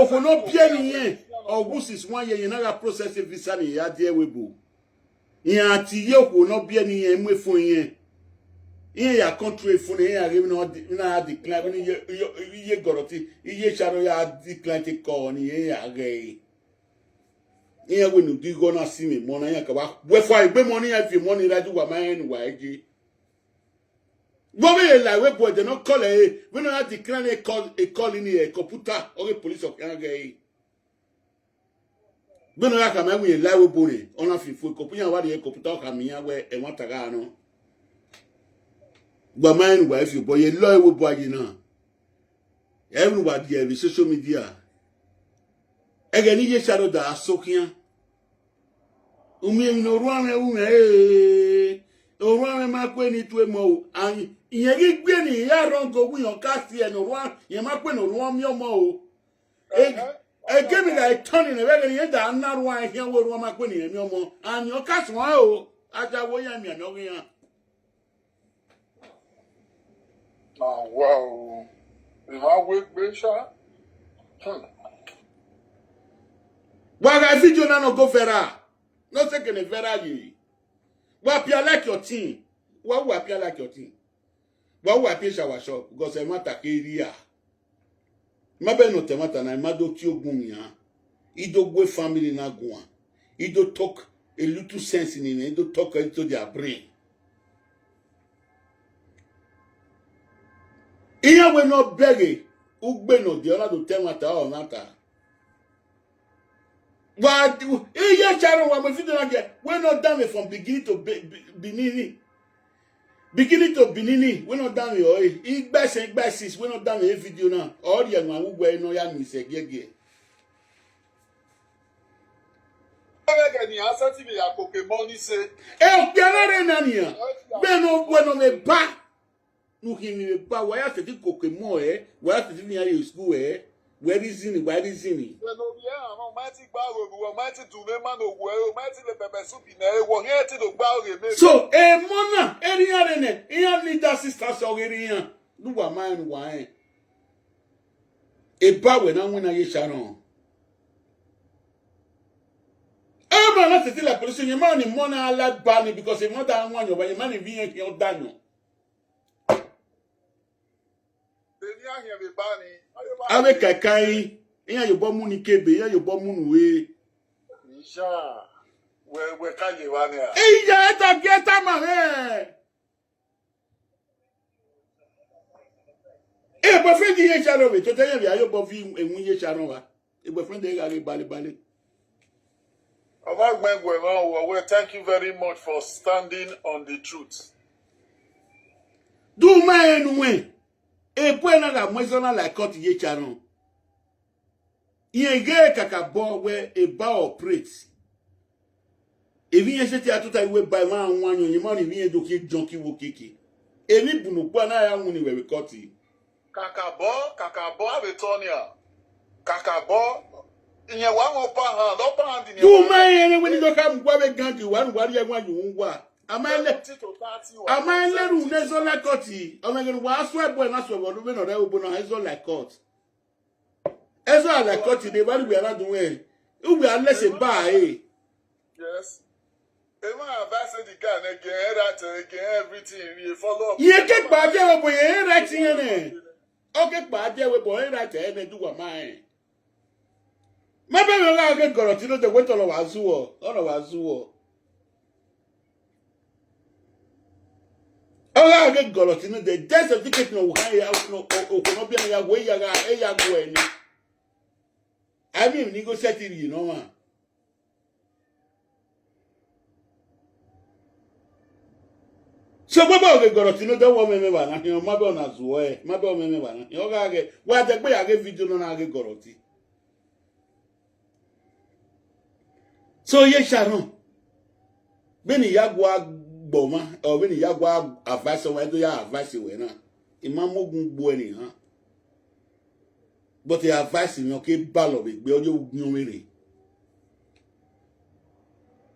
for no piano, August is 1 year, you never process a visa in your dear Weibo. Yati will not be any MW for ye. In your country, for the air, even not declaring ye goroti, ye shadow yard declined call on ye gay. Here when you do gonna see me, Monayaka, wherefore I be money if you money that you were mine, why? Bobby like we boy, they not call a we don't have to declare a call in a computer or a police of Kangay. We don't have to make a live body on a few computer what the computer come here where a matagano. But mine wife, you boy, a lawyer boy, you know. Everybody have social media. Again, you shadow that soaking. No one, Oran makweni to mo and yegi gbeni ya ron go wi on cast here no one ye makweni no one mi omo e give me that turning e be ni da na one here we ron makweni mi omo and your cast one o aja wo ya mi an o yan. Oh wow. If I wake Besha. Waga video na no go fera. No second e fera yi. What appear like your team? What will appear like your team? What will appear shower shop? Because I matter area. Mabe no temata na imado ki ogun ya. Ido gwe family na gwa. Ido talk a little sense in it. Ido talk into their brain. Iya we no beg ugbe no the other to temata or nata. But yeah, Sharon, when we we're not done from beginning to beginning. Beginning to beginning, we're not done with it. Best, we're not done with a video now. All the young man who wear no young is a gay. Eh, Pianare Nania. Beno, bueno, me ba. No, he ba. Why have to do Pokemon, eh? Why have to do near your school, eh? Where is it? Where is it? So, a mona, any other leader sisters already. Do a man wine. A bow when I'm when I get Sharon. I'm not still a police. Your man in Mona like Barney because a mother one of your money being your Daniel. Avec a kai, and your bomb money kebe, your bomb moon way. Misha, where can you run here? Hey, ya get a man. Eh, but friend, you shadow it to tell you, I above him and when you shadow. It was friend, they got a bally. Well, thank you very much for standing on the truth. Do my way. E pwe na ga mwezona like cut ye charon. Yenge kakabo we e ba operate. E vinye seti atuta iwe by man wanyo nyimani vinye doki jonki wo kiki. E ni bunu kwa na ya nguni we koti. Kakabo abetonia. Kakabo inye wango pa hand ni. Do my ene when you come kwa we gangi wan wari ya wanyo ngwa. Amele unezo like koti. Omegenu wa swe boy na swe bodu be no re obo no ezo like kot. Ezo like koti dey bari we ara dunwe. We are less a bar eh. Yes. Ema advise the guy again that again everything we follow up. Ye ke pa je obo ye right yen eh. Okay pa je we boy right eh na do wa mai. Mebe we la get goroti no dey wait on wa zuwo. Oh, I get Golotino, the death certificate no high out no be a way ya go any. I mean, negotiating, you know, man. So baba oge goro tino da wo meme ba na he ma be na zuo e ma be o meme ba na he o ga ge wa de gbe ya ge video no na ge goro ti so ye Sharon beni yagwa gboma o beni yagwa advice we do ya advice we na imamogun gbo eni han but the advice mi o ke balo be gbe ojo ogun mere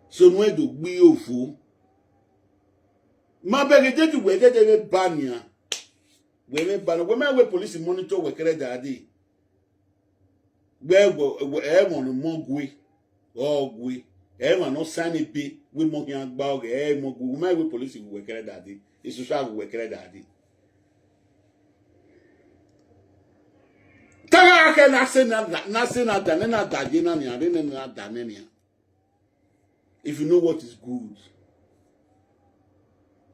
so no edo gbi ofu ma be ge jeju we de bania we me ban we me we police monitor we kere dadi gbe e won mo gwe o gwe e ma no sani bi we mo yan gba o e mo gwe me we police we kere dadi isu sha we kere dadi taga ke na se na daje na ni are na dane ni if you know what is good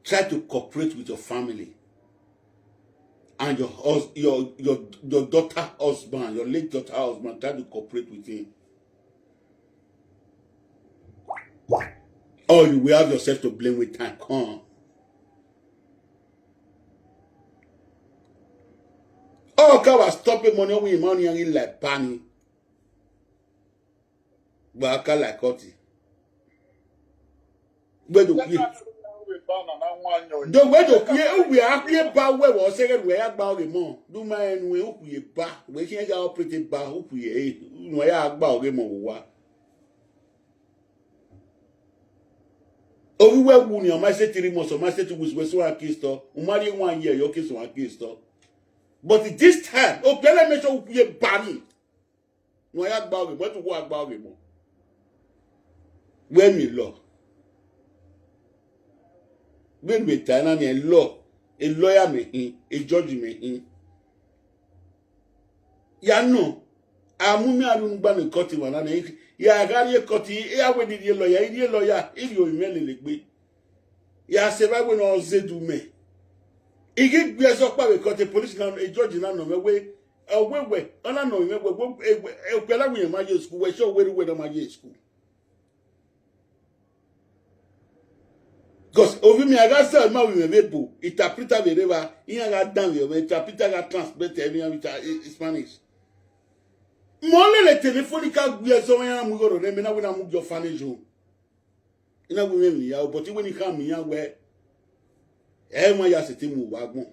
try to cooperate with your family and your daughter husband, your late daughter husband, try to cooperate with him. Or you will have yourself to blame with time. Come. Oh, God was stopping money with money and like panny. But I can't like Cotty. Where do you? The way to we are here about where was second way about the more. Do my and we hope we ba we can't get operated by hope we no ya about the more. Oh, we were wounded. My set 3 months, my set was so accused. Umari 1 year, your case was accused. But this time, oh, let me show you a banning. No ya about it, but to walk about it more. When me law. When we turn on a law, a lawyer me a judge me ya no amumi arun gba me court wa na ya gari court ya we di lawyer if you email le gbe ya se ba we no zedu me igi gbe so pa we court police na a judge na no me we ona no me we pela we ma je school we show we do ma je school. Because over me, I got said, my women, interpreter, wherever, I got done, interpreter got translate everything with Spanish. More le telefonica, we are so young, we go to them, and I will move your funny zone. In a woman, yeah, but when you come here, where everyone has a team of wagon.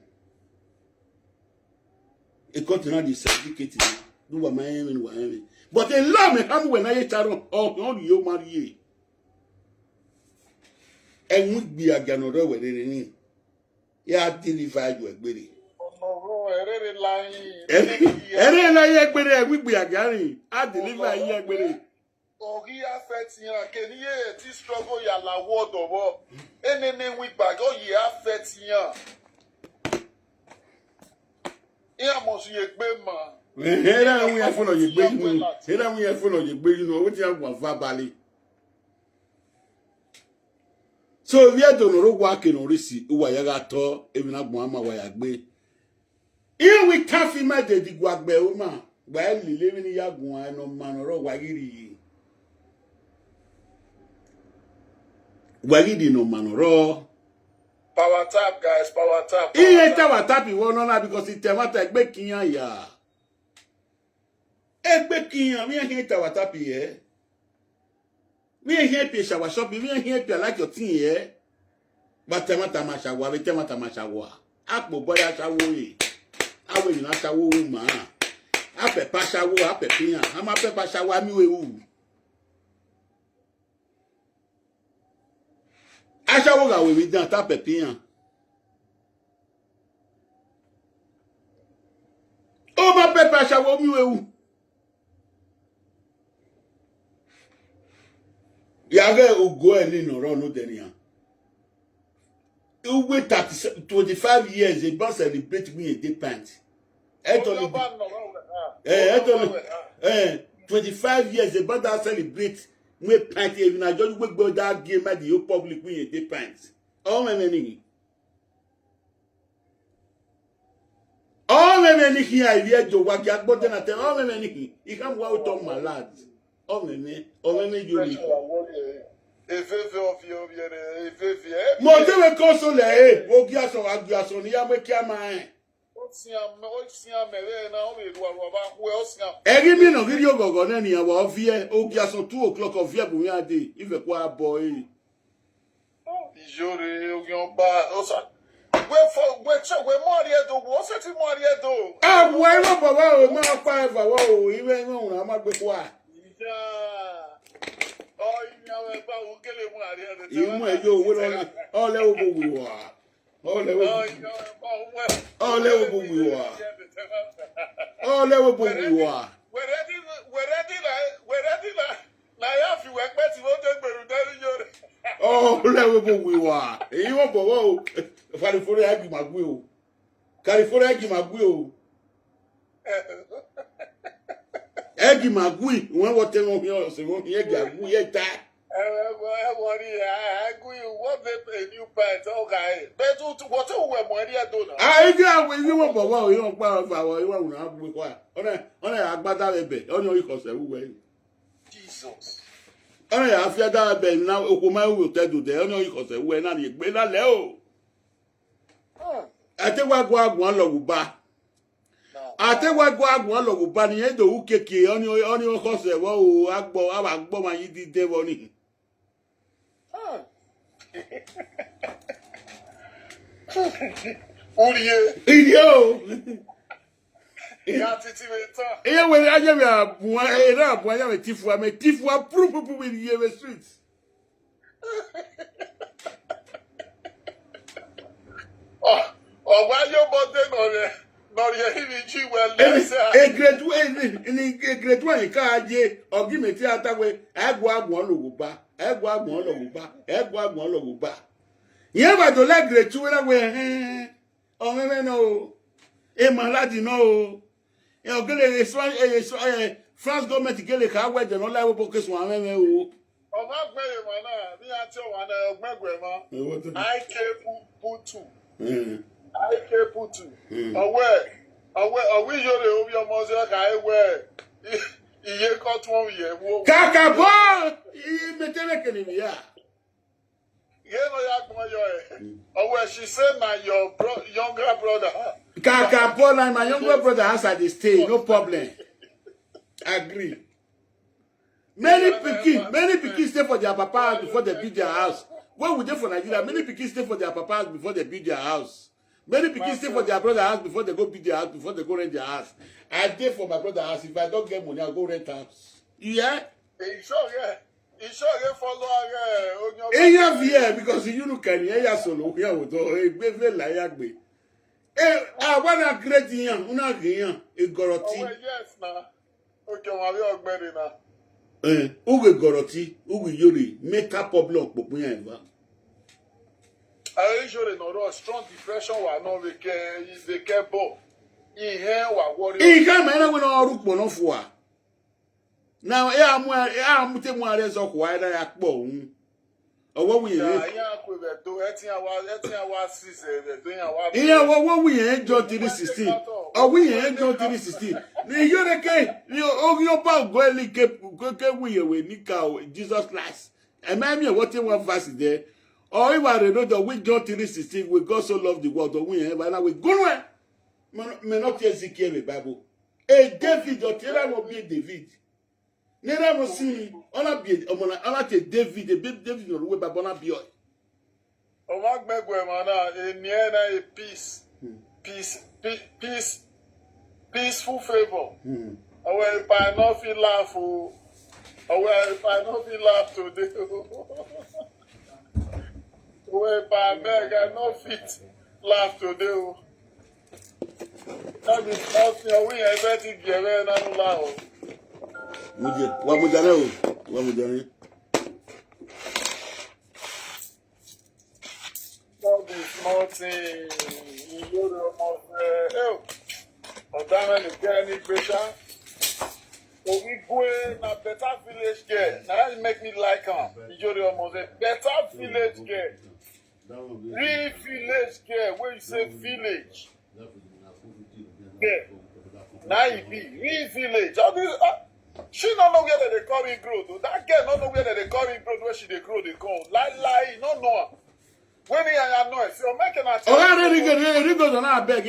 A continent is certificated, do what my enemy. But a love me, I'm when I tell them, oh, you marry. And would be a ganoro with any. Ya deliver you a query. Any like query, we be a gary. I deliver you a query. Oh, he affects you. Can you this struggle? Ya la word over. Any name we bag. Oh, he affects you. Here must you a man. Here we are full of your baby. Here we are full of your baby. You know what you have verbally. So we are doing no working on risi uwa yaga to even na Muhammad wa yagbe. Here we can't feel my dedi gwagbe uma. Wa living in yagun ano manoro wagiri. Wagiri no manoro. Power tap, guys, power tap. He ain't power tap you want because it temata egbe kiyan ya. Egbe kiyan we ain't power tap here. We ain't here pay shower shop, we ain't here pay like your thing here. But temata mashawa, we temata mashawa. Apo boy ashawo. Awe you na shawo ma. Ape pa shawo, ape piyan. Ama pe pa shawa mi we wu. Ashawo ga we dan ta pe piyan. O ma pe pa shawo mi we wu. Yage ugo eni no ro no denia. You wait 25 years they don't celebrate me a day pant. 25 years they don't celebrate me pant even I just wait go that game at the public me a day pant. All my many. All my many here I hear Joe what you but then I tell all my many. You come out on my lads. All my you Monte we console eh. Ogiaso ni ya me kia man. Eri mi no video gogo na ni awa ovie Ogiaso 2 o'clock ovie bu mi ade. Ife kwa boy. Ijore Ogionba osa. We Moriedo, what's it Moriedo? Ah, why not baba o ma pa eva wa o iwe no na ma gbe kwa. Oh, you ba o kele mu Moriedo. Imu ejo owo lo o le o bo wi wa. O le o bo wi wa. O le o bo wi wa. We're ready na ya fi we pe ti mo te gberu dari yore. Oh, le o bo wi wa. Eyi won bo wa o. California agi magwe o. California agi magwe o. Egi magwe won wo te no here se won egi agu ye ta. What a new pet, okay. But what we Moria do now? Ah, egi awu yi won bo wa o yi won pa fa wo yi won na agbe kwa. Ona agbada bebe, ona yi ko se wuwe. Jesus. Ona ya afia da be na okoma wu te do de, ona yi ko se wuwe na ni gbe na le o. Atewagwa agwon lowuba. Atewagwa agwon lowuba ni edo ukeke oni oko se wo o agbo aba gbo ma yi dide wo ni. Idio. Ya Atiti metan. Iye we aje me abuan era abuan ya me tifua pru with the streets. Why you bother no re ji well grade 1 ka aje ogimeti atawe egwu agwon lowuba yen ba do le grade 2 na we o me no e maladi no e ogele France government gele ka we de no la we boke so an me o o ma gbe ye mo na bi ati o wa na ogbegbe mo IK putu IK putu ọwẹ́ yóò rè orí ọmọ ọsẹ ká ẹwẹ́ iye kan tí wọ́n yẹ wo. Kàkà bọ́ iye mẹtẹ́rẹ̀ kìnìún yá. Yé ló yá gbọ́n yọ ẹ̀. Ọwẹ́ she say na your younger brother. Kàkà bọ́ na my younger brother has at the stay, no problem. Agree. Many pikin stay for their papa before they build their house. When we dey for Nigeria, many pikin stay for their papa before they build their house. Many people stay for their brother's house before they go build their house, before they go rent their house. I did for my brother's house. If I don't get money, I'll go rent house. Yeah? It's sure follow yeah, because you know can hear solo here with a like I want to great young, una young, a goroti. Yes, now. Okay, I'm very now. Uwe goroti, uwe yuri, make up of block, but we ain't. I usually know strong depression wa no we ke bo ihe wa worry e ka me na we no rupo no fo a now e amute mu are so kwa ida ya kpo ohun owo wi ya ko be do etin awa 6 do yan wa iya wo wi yen John 3:16 o wi yen John 3:16 ni yore ke ni o pa go eli ke wi ye we nika Jesus Christ e ma mi what one verse there. Or if I know that we John 3:16, we God so love the world, that we have, and we go nowhere. May not Ezekiel the Bible. A David, or Taylor will be David. Neither will see, I'll be David, a bit David, or way by Bonabi. Oh, Mark Megwemana, a near peaceful favor. Oh, if I not feel laugh, oh, if I not feel laugh today. Well, I beg, I no fit laugh today. That is nothing. We are betting Gere and Lao. What would you That is nothing. You go to almost Odana is getting pressure. We go na better village girl. Now that make me like her. You go almost a better village girl. Real village girl, where you say village. Yeah. Now you be real village. All this She don't know where they call it growth. That girl don't know where they call it growth where she they grow, they come. Lie, no know. When he and know it, so making a tell. Oh, Ringo on our beg.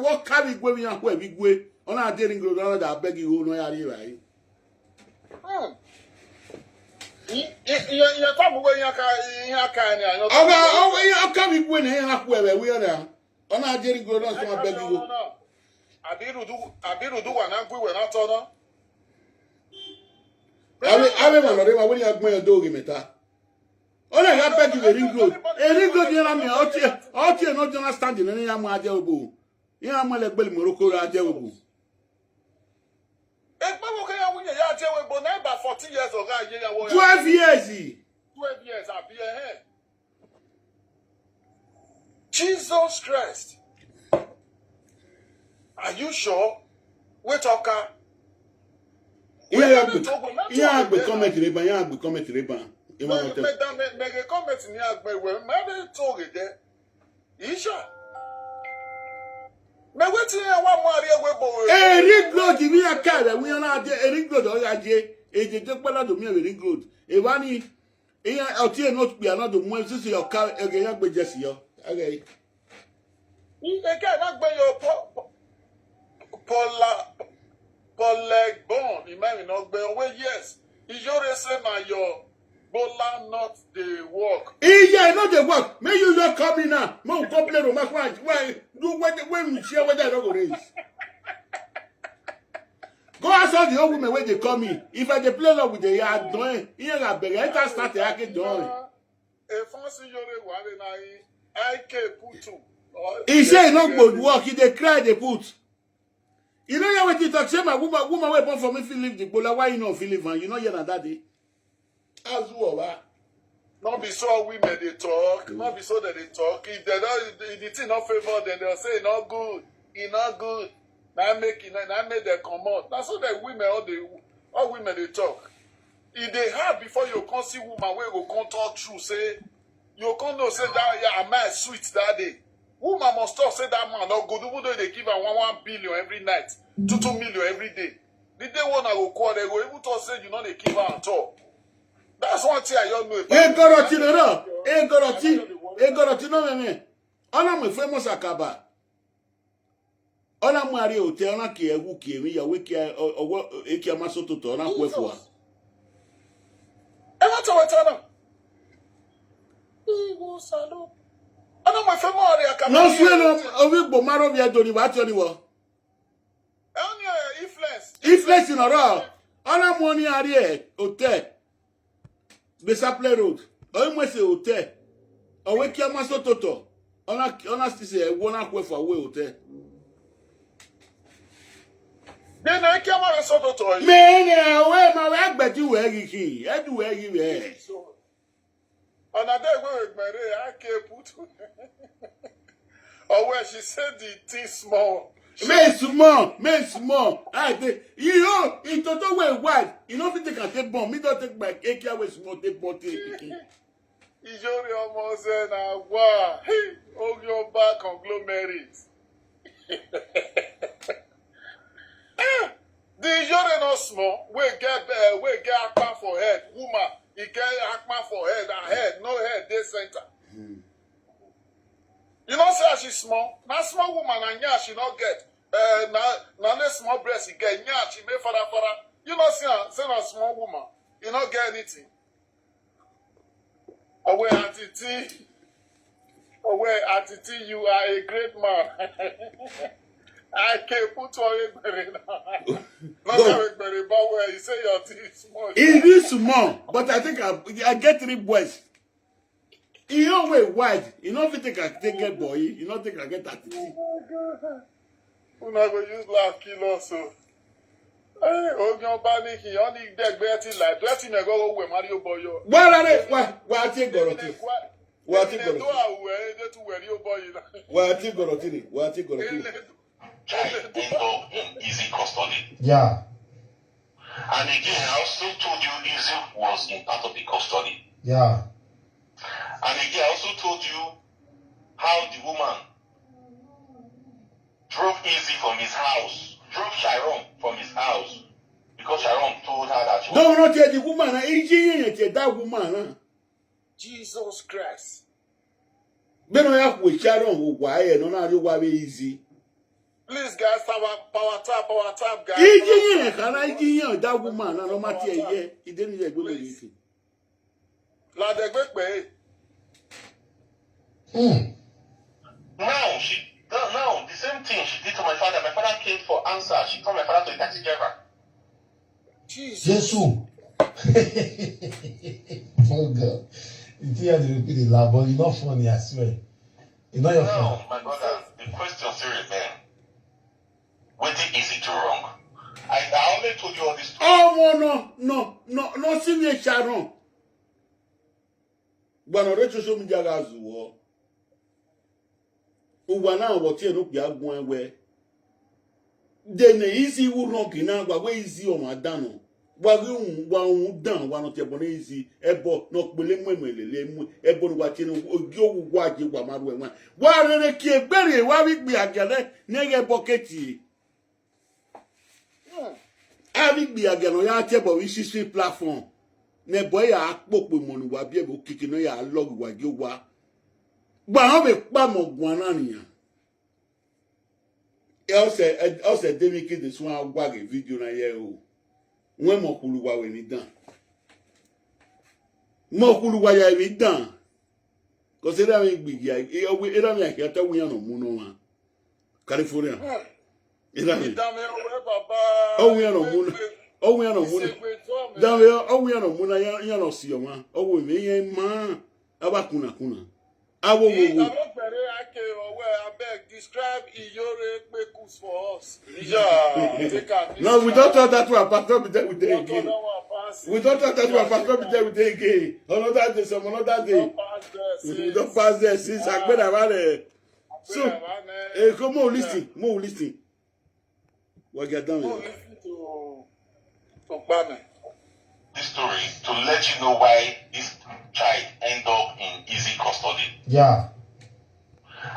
What carry going up where we go on our daring growth on that beg you know right. You come away, you can't. Oh, come we win here up where we are now. On our daring growth on some beg you. Abiru do one and we were not on. I remember when you have my dog in it. Ona ya beg you ring road. A ring road you na me otie no jona standing na ya mu aje obo. Ya mu le gbel Morocco aje obo. E gba wo kan ya wuye ya aje obo na about 14 years ago aje ya wo. 12 years. 12 years abi eh. Jesus Christ. Are you sure? We talk. Ya be comment reba, ya be comment reba. Make a comment in the way. Maybe talk it there. Isha. Me waiting one more year. Eh, ring road, we are carry. We are not there. Ring road, oh yeah, e je pala do me ring road. E wani, e otie not be another mo sisi your car again ya gbe jesi yo. Okay. E can not be your Poleg bone. You may not be away. Yes. Is your say na your Bola not the work. Yeah, not the work. May you not come in now. No complain on my wife. Why do when we share whether I don't raise? Go ask all the old women when they come in. If I play love with the yard doing, here I beg. I can start the act doing. If I see your one I can put two. He say not good work. He they cry they put. You know what you talk. Say my woman way born for me feel live the Bola. Why you not feel live? You know you're not that day. As well, not be so women they talk, not be so that they talk. If they don't, if the thing not favor, then they'll say not good, it's not good. Now make them come out. That's how the women all women they talk. If they have before you can't see woman where you can't talk true, say you can't know say that yeah, a man sweet that day. Woman must talk say that man not good. Even though they give her 1 billion every night, 2 million every day. The day one I go call, they go even talk say you know they give her at all. That's one thing I don't know. Egoroti no me. Ona me famous akaba. Ona mu ari hotel ona ke egu ke mi ya we ke owo eki amasoto to ona kwefua. E want to wetana. Iwo salo. Ona me famous ari akaba. No swe no owi gbo maro bi edoni wa ti oni wo. Only influence. Influence in ora. Ona mu oni ari hotel. Besaple road. O mo se hotel. O we ki amasoto to. Ona still say wona kwefua we hotel. Then I came out so to you. Man, where my back you were he? Everywhere you were. Another way, Mary, I can't put. Or where she said the thing small. Men small. I think you know, in total way wide. You know, if you take bomb, me don't take back 8 hours small, take bomb. Is your almost saying, wow, oh, your back conglomerate. The Yore no small, we get akpa for head, woman, he get akpa for head, and head, no head, they center. You know, say she small, not small woman, and yeah, she not get, now small breast, he get, yeah, she may father. You know, say a small woman, you not get anything. Away Atiti, you are a great man. I can't put on Ebony now. Not Ebony, but where you say your teeth small. It is small, but I think I get 3 boys. You know way wide. You know if you think I get boy, you don't think I get that. Oh my God. We're not going to use laugh kill also. Hey, oh, your body, he only dead betting like betting a go with Mario Boyo. What are they? What take Goroti? What take Goroti? What take Goroti? What take Goroti? Involved in easy custody. Yeah. And again, I also told you Easy was in part of the custody. Yeah. And again, I also told you how the woman drove Easy from his house, drove Chiron from his house, because Sharon told her that she No, not yet the woman. That woman. Jesus Christ. Beno ya ku Sharon wo wa e no na ri wa be easy. Please, guys, power tap, guys. That woman no matter ye. He didn't get good anything. La de gbe pe. Now, the same thing she did to my father. My father came for answer. She told my father to a taxi driver. Jesus. Oh God. You think I repeat the laugh, but you're not funny, I swear. You're not your Now, friend. my brother, the question still remains. What is it wrong? I only told you all this. Oh, no, see me Sharon. But no social media guys wo. Uwana wotie no pia gwan we. Then easy wo no kina gwa we easy o madano. Wa dan wa no te bon easy ebo no pele mwemele mu ebo no watie no ogi owu aje gwa maru enwa. Wa rere ki egbere wa wi gbe agele nege boketi. Abi gbe agele ya te bo wi sisi platform. Ne boy ya akpopo monu wa bi e bo kiki no ya log wa ge wa. Gba ho be pa mo gwan na niyan. Else demi ki this one agwa ge video na ye o. When mo kulu wa we ni dan. Mo kulu wa ya we dan. Ko se da mi gbigi ya e ra mi ya ta wi no mu no wa. California. E ra mi. O wi no mu. O wi no mu. Da we o wi no mu na ya no si o ma. O wo mi yen ma abakuna kuna. Awo wo. Describe Iyore Pekus for us. Yeah. No, we don't talk that to our pastor be there with the again. We don't talk that to our pastor be there with the again. Another day, some another day. We don't pass there since I been about it. So, come on, listen. More listen. What get done here? This story to let you know why this child ended up in easy custody. Yeah.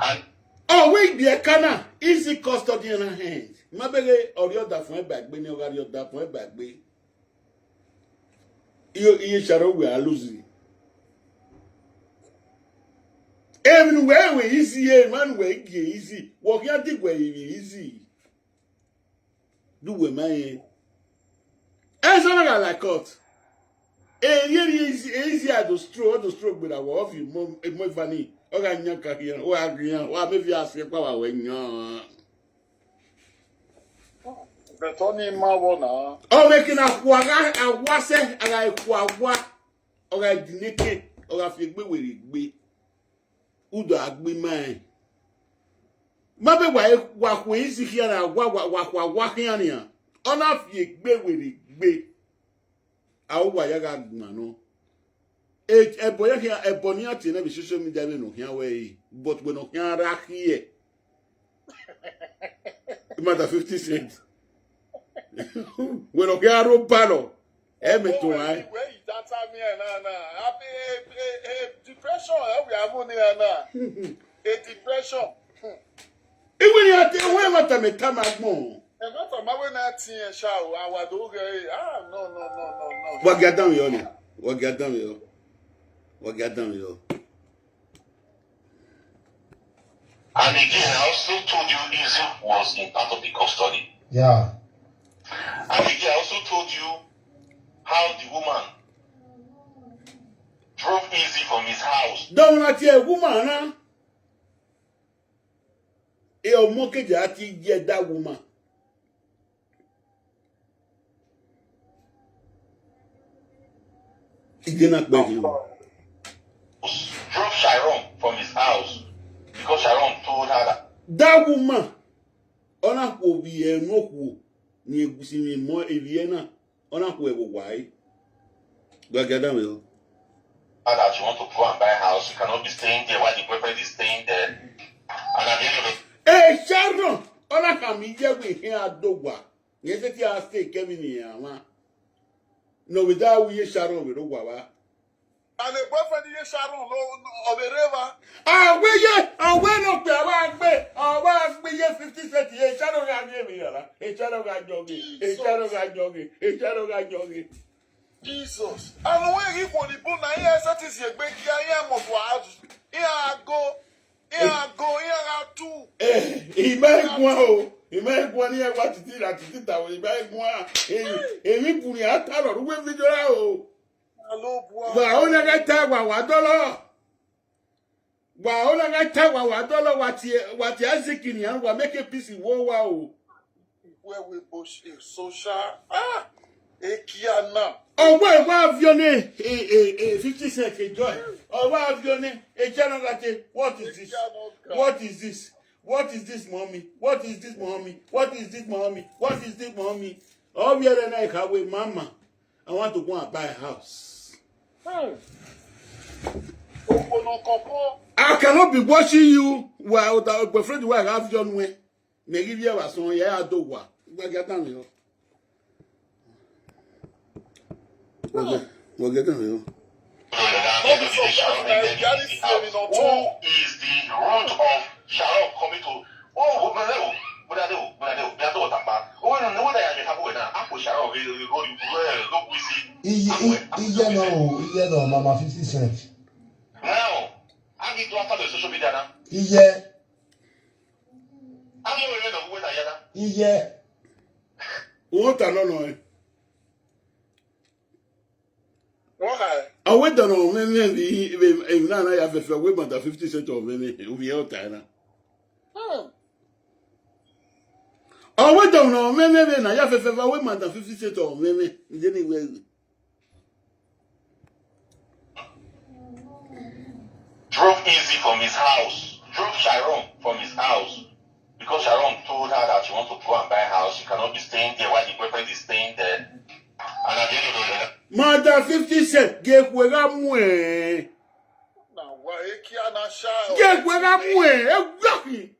And Oh, wait, dear Kana, easy custody in her hands. Mabele, or the other for back, when you got your that for back, be. You shall we are losing. Everywhere we easy, man, way easy. Walk your dick way easy. Do we, man? As long as I cut. Easy to stroke with our off you, more funny. Oga nyaka here, o agrian, wa me fi ase kwa wa wenyan. But only ma wona. O making awase, aga ikwa oga dineke, oga fi gbe were gbe. Udo agbe man. Mabe wa ko isi here na wa here ni an. Ona fi gbe were gbe. Awu wa ya ga gbon no. Ebony ati na be social media no here we but we no here ra here. Matter 50 cents. We no here ro palo. Me to ai. Where you data me na. Depression we have money na. A depression. Even you tell we matter me time agbon. E matter ma we na tin e sha o awado ge. No. What get down here ni? What get down here? What get done, yo? And again, I also told you Izzy was in part of the custody. Yeah. And again, I also told you how the woman drove Izzy from his house. Don't not hear woman, huh? A monkey that get that woman. He did not beg him. Drove Sharon from his house because Sharon told her that woman ona ko bi enoku ni egusi mi mo eviena ona ko ewo wai gagada me that she want to go and buy a house. You cannot be staying there while the boyfriend is staying there. And at the end of it, Sharon ona ka mi je we hin adogwa ye se ti a stay Kevin ya ma no without we Sharon we do wa. And the boyfriend is Sharon of the river. We no pe wa gbe 50 cent ye Sharon ya ni mi yara. Jesus. And when he for the book, now here satis ye beg here must was here go two. He might go. He might go near what it is at the tower. He might go. He put the altar or win video. Hello, boy. But I only got time $1. But I only got time $1. What you are seeking, and will make a piece in wow. Where we push a social. Ah, Ekiana. Oh, well, what have your name? 50 cents, a joy. Oh, what have your name? A channel. What is this? What is this? What is this, mommy? What is this, mommy? What is this, mommy? What is this, mommy? Oh, we are like how we, mama. I want to go and buy a house. I cannot be watching you while the boyfriend will have your way. May give you a song, yeah, I do what. Get down here. We'll get down here. Who is the root of Sharon coming to? Oh, no, Mama 50 cents. Now, I need to after the social media now. Yeah. I'm not even know where I am. Yeah. What I don't know. Why? I went down on many, if now I have a women that 50 cents of many, it will be out there. I went down on many, I have a women that 50 cents of many, anyway. Drove Easy from his house. Drove Sharon from his house. Because Sharon told her that she wants to go and buy a house. She cannot be staying there while the boyfriend is staying there. And at the end of the day, Mother 50 cents, get where I'm way. Now, why Ekiana Shah? Get where I'm way, exactly.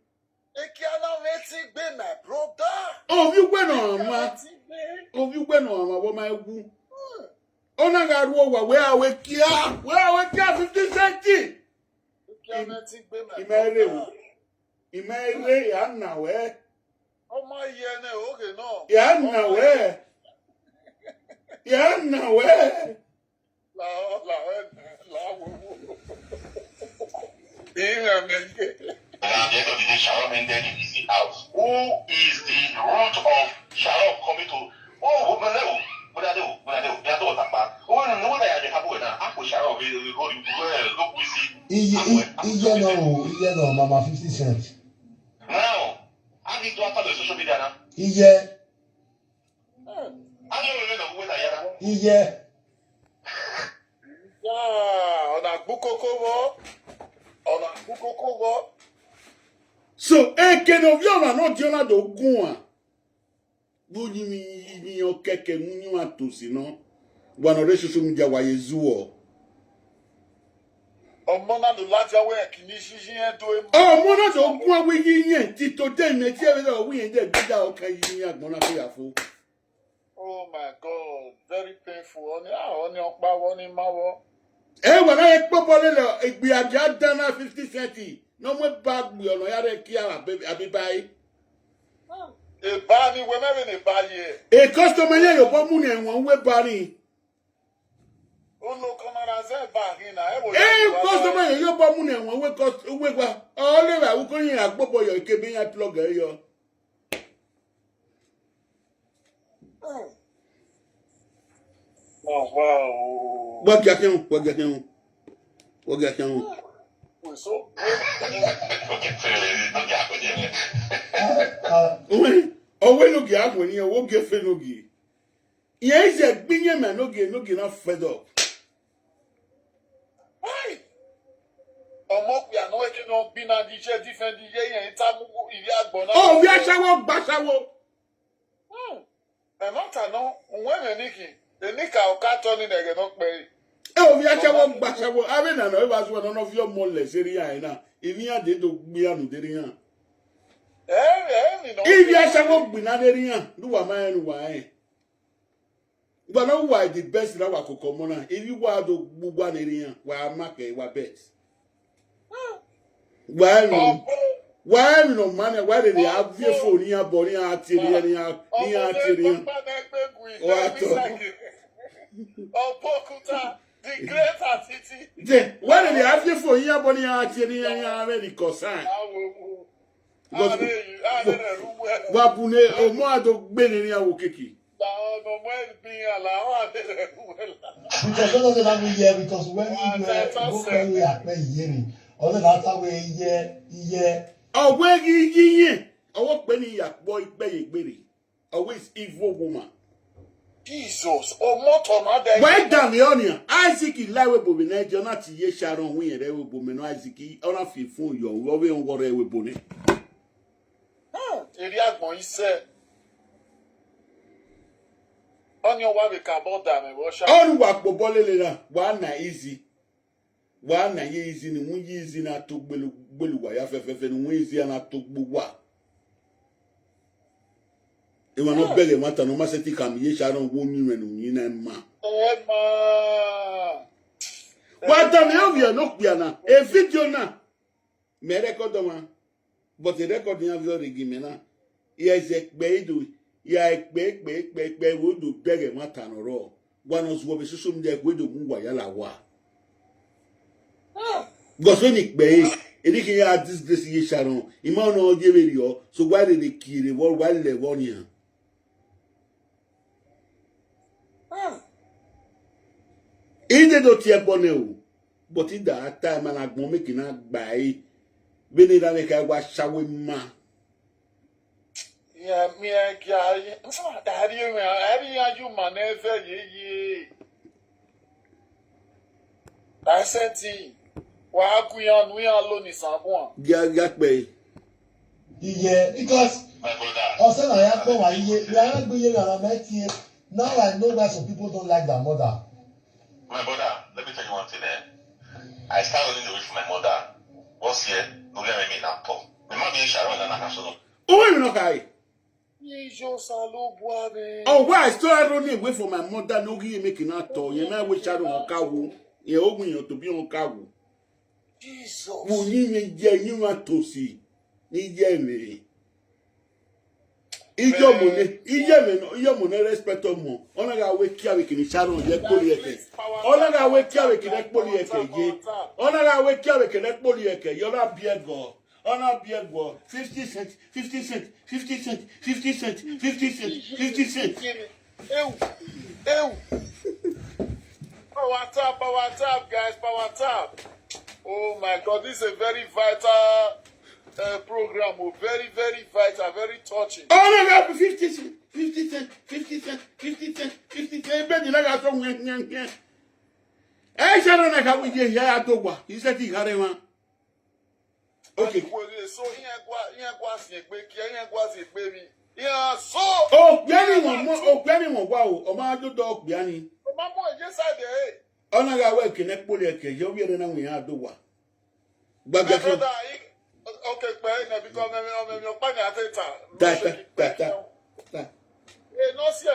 Ekiana Meti be my brother. Oh, you went on, ma. Oh, you went on, what my woo. Oh, no, God, where are we here? Where are we 50 cents? Ekiana Meti be my brother. Imele, Anna, where? Oh, my yene, okay, no. Yanna, where? Yanna, where? La. at the end of the day, Sharon ended in his house. Who is the root of Sharon coming to? Oh, no, Mama 50 cents. Now, I need to after the social media now. Yeah. I don't know where I am. Yeah. On a Bukoko. So, can of you are not Jonah do Gua. Would you mean your keke munia to see no? One of the social media why is zuo. Mona do Laja work, Nishi doing. Oh, Mona do Gua with you, Tito Den, the Tiago, we and the okay, Mona Fiafo. Oh my God, very painful. On your power, on your mouth. Eh, when I probably it be a jar done 50 cents. No more bag, we are not here, baby, buy. A body, whenever they buy it. A customer, your woman and one way body. Oh, no, come on, I said back in. Eh, customer, your woman and one way cost away. All of that, we're going to go for your cabin at plugger. Oh, wow. What get him? We're so Oh, when you get when you won't get fenogi. Yes, a big man, no get enough fed up. Why? We are not making no bina DJ different DJ and Tamu Iliad Oh, we are shower, bashawo. And not I know when the Nika or carton in the not pay. Oh, we are shower, bashawo. I mean, I know it was one of your moles area. If you are dead to be on the area. If you are shower, be not area, do a man why. But no, why the best in our common. If you are the one area, why I mark a bet. Well, Why no man? Why did they have your phone here, body, arterial, arterial? Opokuta, the great Atiti. Then, why did they have your phone here, body, arterial, already concerned? Wapune, o moado benini ya wukiki. Because all of them here, because when you go anywhere, pay hearing. All of that way, yeah. Oh, where ye? I walk penny yak boy, pay berry. Always evil woman. Jesus, oh, motor, mother. Why down the onion? Isaac is liable to be named Jonathan Ye Sharon Win, and woman Isaac, on a few phone, you're loving on whatever bonnet. He said, on your way, carbon damn, on what Bobolena, one easy. One years in the moon years in a took Bulu, I have and Winzy and I took Buwa. It was not better matter, no matter come ye Sharon woman and ma. What the hell you are not piano? A video now. Me record the man. But the recording of your regimena. Yes, a bedu. Ya beg, would do beg a matter or all. One was what we assume that we do Muwayala wa. Gosonic Bay, and he had this Gracie Sharon. Imano give it you, so why did they kill the world while they won here? He did not hear Bonnet, but in that time, and I'm making out by Benedanic, was showing ma. Yeah, me, I you maneuver ye. I said, why we are alone in someone? Jack Bay. Yeah, because also I have no idea. We are not going around here. Now I know why some people don't like their mother. My brother, let me tell you one thing, I started running away from my mother. What's here? No, let me not talk. My mom being Sharon and I saw. Oh, no, guy. Oh, why I started running away from my mother? No, he making out talk. You know, which Sharon or cow. You open you to be on cow. Jesus. Who you want to see? Ni Iyo money respect mo. Ona ga we kia we kini Sharon je poli eke. Ona ga we kia we kini poli eke je. Ona ga we kia we kini poli eke. Yola beard go. Ona beard go. 50 cents, 50 cents, 50 cents, 50 cents, 50 cents, 50 cents. Ew. Power tap, guys, power tap. Oh my God, this is a very vital program. Very, very vital, very touching. Oh my God, 50 cents, 50 cents, 50 cents, 50 cents, 50 cents. Ben, you got some yen. I said, I can't wait here at Toba. He said, he had him. Okay. So here was it, baby. Yeah, so. Oh, Benny, wow. Oh, my dog, Biani. Mama, yes, I did. Ona ga we connect poliake yo bi na we ya do wa gbaga fi okay pe because me pa ni ateta no see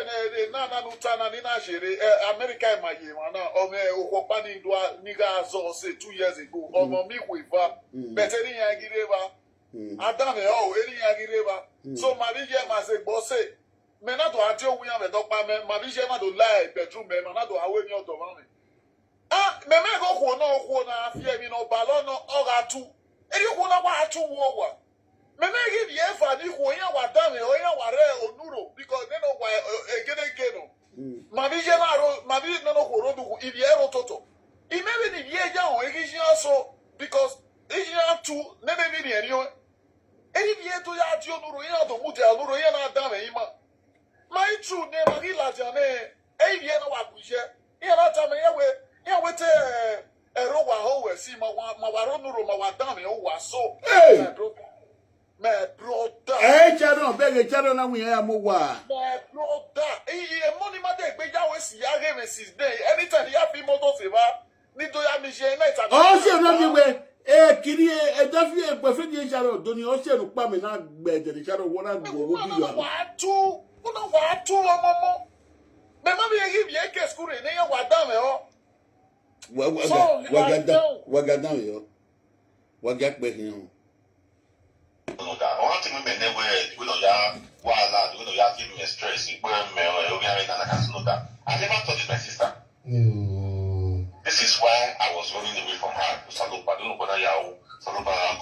na utana ni na shere America ma ye wa na o me okopa ni do niga zo say 2 years ago o mo mi quiver better ni yan gireba adam e o eri yan gireba so ma bi je ma se gbo say me na to ati owu yan me do pa me ma bi je ma do lie bedroom me ma na do awe mi odo ma me meme go na afia mi no balo no ogatu eri ko na kwa atu wo wa meme gi bi efa ni ko yan wa dan o yan wa re onuro because they no wa egede no ma bi je na ro ma bi no ko ro du ibi ero toto I me bi ni ye ja o egi ji aso because egi atu ne be bi ni eri o eri bi eto ya ati onuro yan to muti onuro yan na dan me ima my true ne ma gi la jane eri bi na wa kuje yan na ta me ye we yeah, with a rowa ho see my waronuro, my wadame, oh, was so. My brother. Hey, Chadon, beg a Chadon, and we have more. My brother. Money, my day, but I was young and since day. Anytime you have people to say, need to have me share night. Oh, not the way. Eh, Kitty, a Duffy, a perfect shadow, don't you also look by me not bed the shadow what I go. What two, Mamma? Mamma, you give you a case, school, and you are done, What got down, yo? What got back him? know that. One thing we never we know ya wala, we know ya give me stress. We know that. I never told it my sister. This is why I was running away from her. Salopa, don't know whether you Salopa,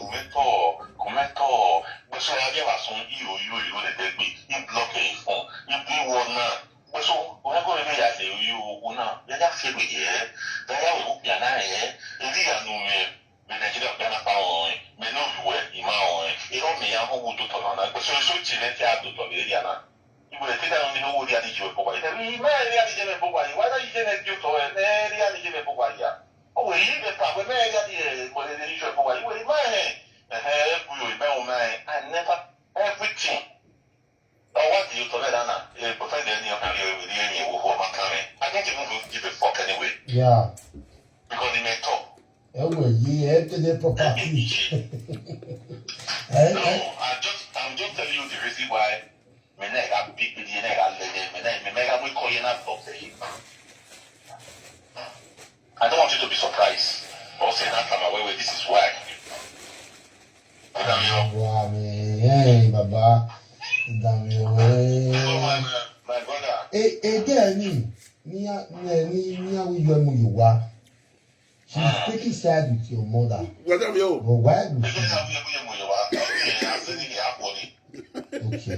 commento. But so I gave us some you let me. You block your phone. You do one now. But so when I go away, I say you una. You just feel me here. Then I will be an eye. You know me. Me Nigeria Ghana pound. Me know you were imao. You know me. I'm who do to na. But so chile te ado to le diana. You will take down the whole day. You will buy. We may really buy. Why don't you get you to it? Really buy. Oh, we leave it. We may get the usual buy. We may. I never everything. Oh, what do you tell me, Anna? You prefer any of you who are coming. I don't even give a fuck anyway. Yeah. Because they may talk. Oh, yeah, to the property. No, I'm just telling you the reason why. I don't want you to be surprised. Or say that time away, this is why. Wow, man, Baba. My brother. Again, she's taking side with your mother. What am you? But why would she? Okay.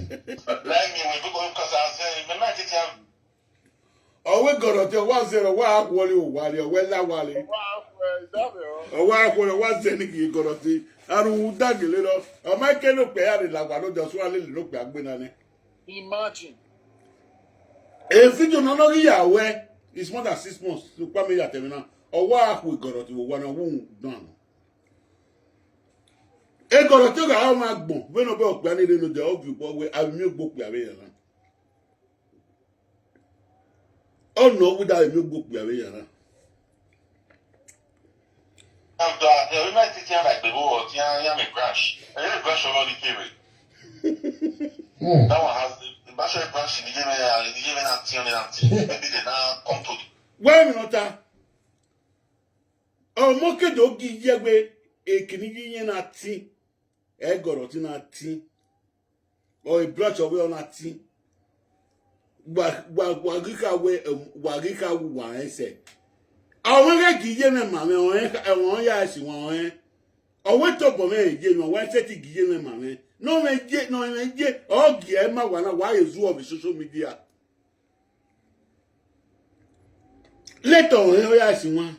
Oh, we got to 1-0. Why Wally Wally or Wella Wally? Oh, why was sending got to I don't dag a little. I might get up there like I don't just want to look back. Imagine. If you don't know Yahweh, it's more than 6 months to come here at terminal. Or why we got to one of whom done. E got to take our MacBook. When about planning to the obvious, but we have new book. Oh no, without a new book. We might take like the whole Yami branch. I have a branch already carried. That one has the bachelor branch in the given maybe they now come to Why not? Oh, moke dogi yegbe a Canadian at tea. E got to not tea. Or a branch away on a tea. Wagika way Wagika one say. I want to give them mammy, I want yes, one. I went up on me, you know, when set to give them mammy. No, man, get no, man, get. Oh, yeah, my one, why is you of social media? Let on, yes, one.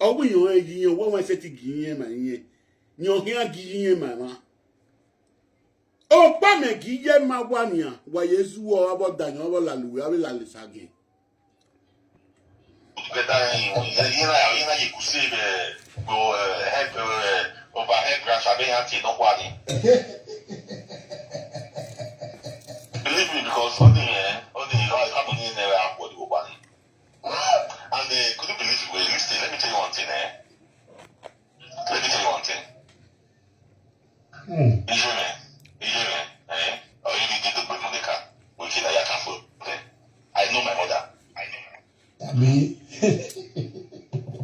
Oh, we know, you know, when set to give him, and you're here giving mamma. Oh, Pame, give them my 1 year. Why, yes, you are about Daniel Lalu, I will Alice again. together you could see the head overhead branch I didn't no one. Believe me, because all the happening never happened to one. And could you believe it? Listen, let me tell you one thing, Let me tell you one thing. Or you did the break on the car. We feel like I can't. I know my mother. Me.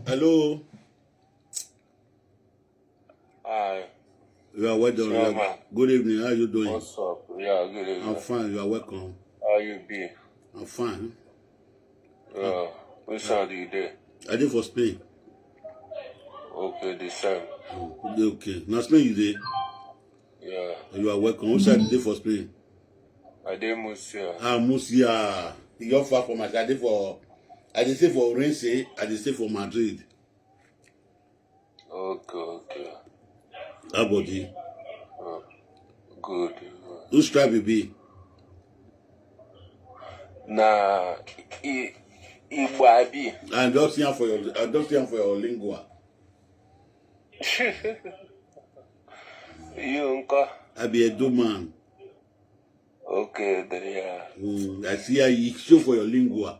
Hello. Hi. You are well done. Sure, good evening. How are you doing? What's up? Yeah, good evening. I'm fine. You are welcome. How you be? I'm fine. Which side do you do? I did for Spain. Okay, the same. Okay. Now Spain you did. Yeah. You are welcome. Which side you did for Spain? I did Musia. Ah, Musia. You're far from us. I did say for Orense. I did say for Madrid. Okay. How about you? Good. Whose tribe you be? Nah, Iwabi. I don't see for your lingua. You uncle? I be a do man. Okay, there. I see you show for your lingua.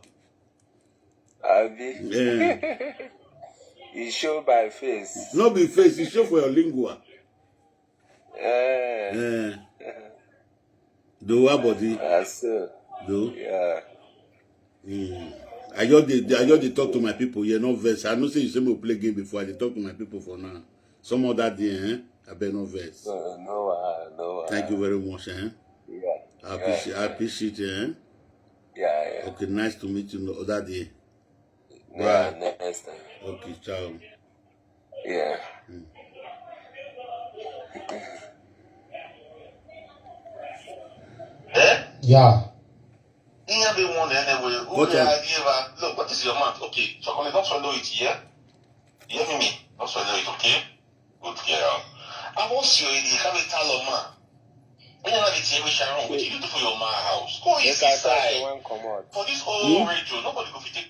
Abi. Yeah. You show by face. Not be face, you show for your lingua. Yeah. Do what body? That's it. Do? Yeah. I just talk to my people. You're not vex. I know say you say me play game before. I dey talk to my people for now. Some other day, I bet no verse. No. Thank you very much, eh? Yeah. I appreciate it, eh? Yeah. Okay, nice to meet you the other day. Yeah, next time. Okay, ciao. Yeah. Yeah. Look, what is your mouth? Okay, so don't swallow it here. You hear me? Don't swallow it, okay? Good girl. I want you in the tell man. When you have it here with Sharon, what you do for your man house? Go inside. For this whole radio, nobody go fit.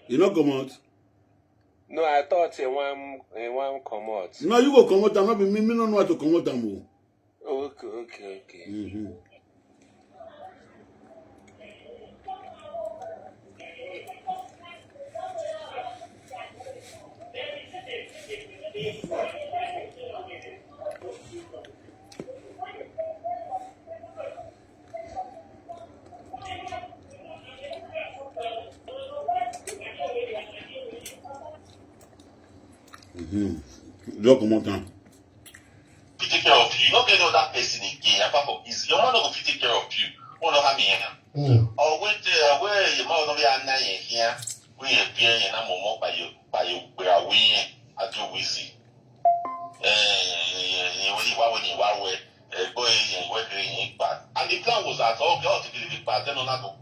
You know come out? No, I thought he want come out. No, you go come out and not be me no know how to come out and move. Okay. Mm-hmm. Don't come out and Take care of you. You not get all that person again. Apart from this, your man not go take care of you. One of them here. Or where your man not be an eye here. We are being and I'm more by you we are winning. I do we see. When you were boy and working bad. And the plan was that all girls to be bad, then on that go.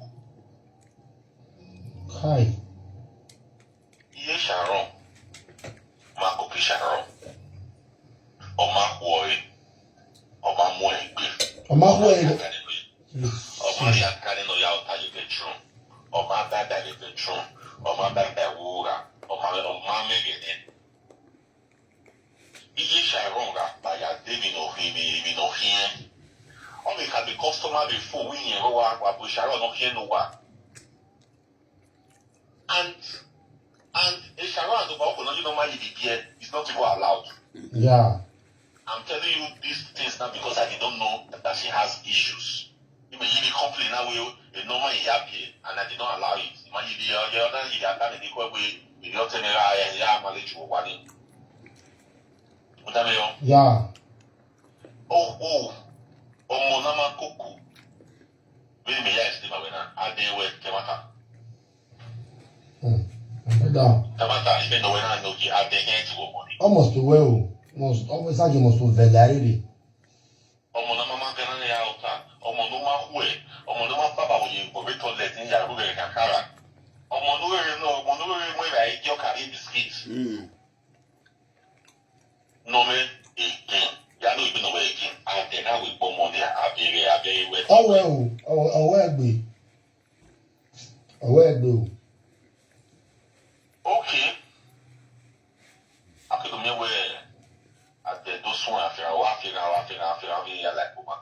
Hi. Yes, Sharon. Marco Sharon. Oma boy. Oma mo egbe. Oma boy. Oma ri akari no ya ota ye bedroom. Oma dada ye bedroom. Oma dada wura. Oma megene. Iye Sharon ga ba ya David no here. All they had the customer before we know what Sharon no here no wa. And Sharon to go no you normally be here. It's not even allowed. Yeah. I'm telling you these things now because I don't know that she has issues. You may be complain now you normally happy and I did not allow it. You might be other you have done the equal way you don't tell me I manage your wedding. Yeah. Oh monama kuku. When me yes the mawena I dey work Kamata. Kamata even though when I know you have the hands go money. Almost well. Almost almost very. Ọmọ náà máa gánà ní àwòká ọmọ náà máa hùwẹ ọmọ náà máa bàbá òye ìbòmí toilet ní yàrá rẹ kàkàrà ọmọ náà wẹrẹ mọ ìrà ìjọ kárí biskit. Nọmẹ again yàrá ìbí nọmẹ again àtẹ náà wí gbọ́ mọ́ ní abẹ́rẹ́ wẹ̀. Ọwọ́ ẹgbẹ́ o. Okay. Akédùnmí wẹ̀ àtẹ tó sún àfihàn wá àfihàn yàrá ìkómà.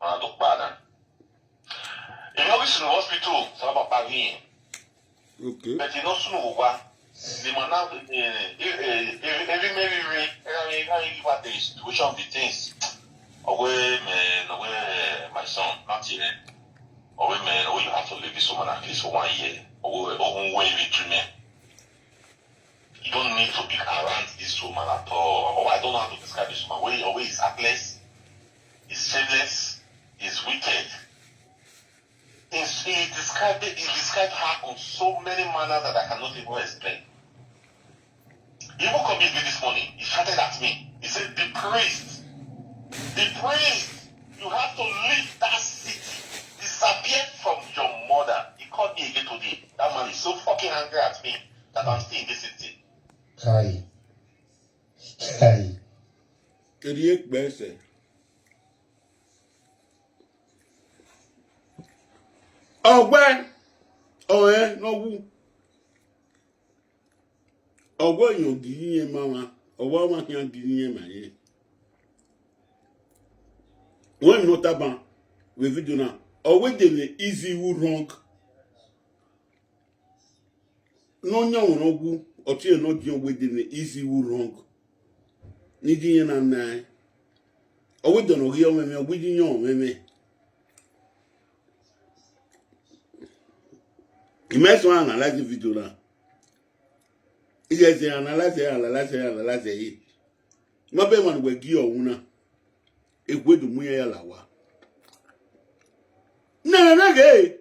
Ọ̀nà tó padà. Èmi ò bí sùn hospital sábà parí yẹn. Bẹ̀tì iná sùn wò wá. Ìmọ̀ náà every Mary ẹ̀rọ wá the situation of the things. Ọ̀wẹ́ my son láti rẹ̀. Ọ̀wẹ́ you have to leave this woman at least for 1 year. Ọ̀wẹ́ wẹ̀ treatment. You don't need to be around this woman at all. I don't know how to describe this woman. Always is heartless, is shameless, is wicked. He described her on so many manners that I cannot even explain. He even called me this morning. He shouted at me. He said, the priest, you have to leave that city. Disappear from your mother. He called me again today. That man is so fucking angry at me that I'm still in this city. Kai. Kedi ekbese. Ọgbẹ́ ọ̀ẹ́ n'ọ̀wú. Ọgbẹ́ yóò di yíyẹ máa ọwọ́ máa yàn di yíyẹ máa yẹ. Wọ́n mi n'ọ̀tá ban wẹ̀ fídíò náà. Ọwọ́ dèlè easy who wrong. N'ọ̀nyà wọn ọ̀gwú ọ̀tí ẹ̀ n'ọ̀dí ọwọ́ dèlè easy who wrong. N'idi yẹn na nà ẹ̀. Ọwọ́ dèlè ọ̀gí ọ̀mẹ̀mẹ̀ ọ̀gbẹ́ di yẹn ọ̀mẹ̀mẹ̀. Imagine one like the video now. Yes, analyze it. My be one we gi ouna. E gwedu mu ya lawa. Na ge.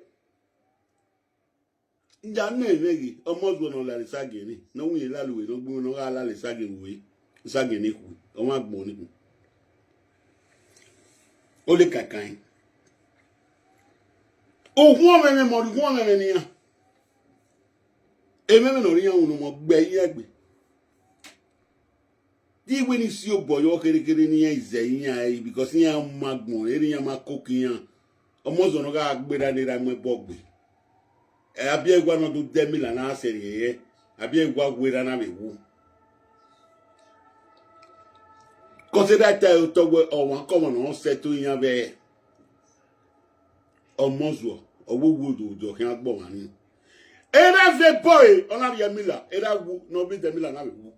Nja na emegi, almost go no la lisage ni. No wi la luwe, no gbo no la lisage we. Lisage ni ku. O ma gbo ni ku. O le kakan. O hu me mo hu me ni ya. E me no ri yan unu mo gbe yi agbe. Di we ni si o boyo kere ni yan ize yan because yan magbon eri yan makokiyan. Almost no ga agbera ni ra mo bogbe. Abi egwa no do 2000 na aseri ye. Abi egwa gwera na mewu. Consider that to we o wan come on settle yan be. Almost owo wodo do kan gbo wan ni. Era ve boy ona ya mila, era wu no be 2000 na mewu.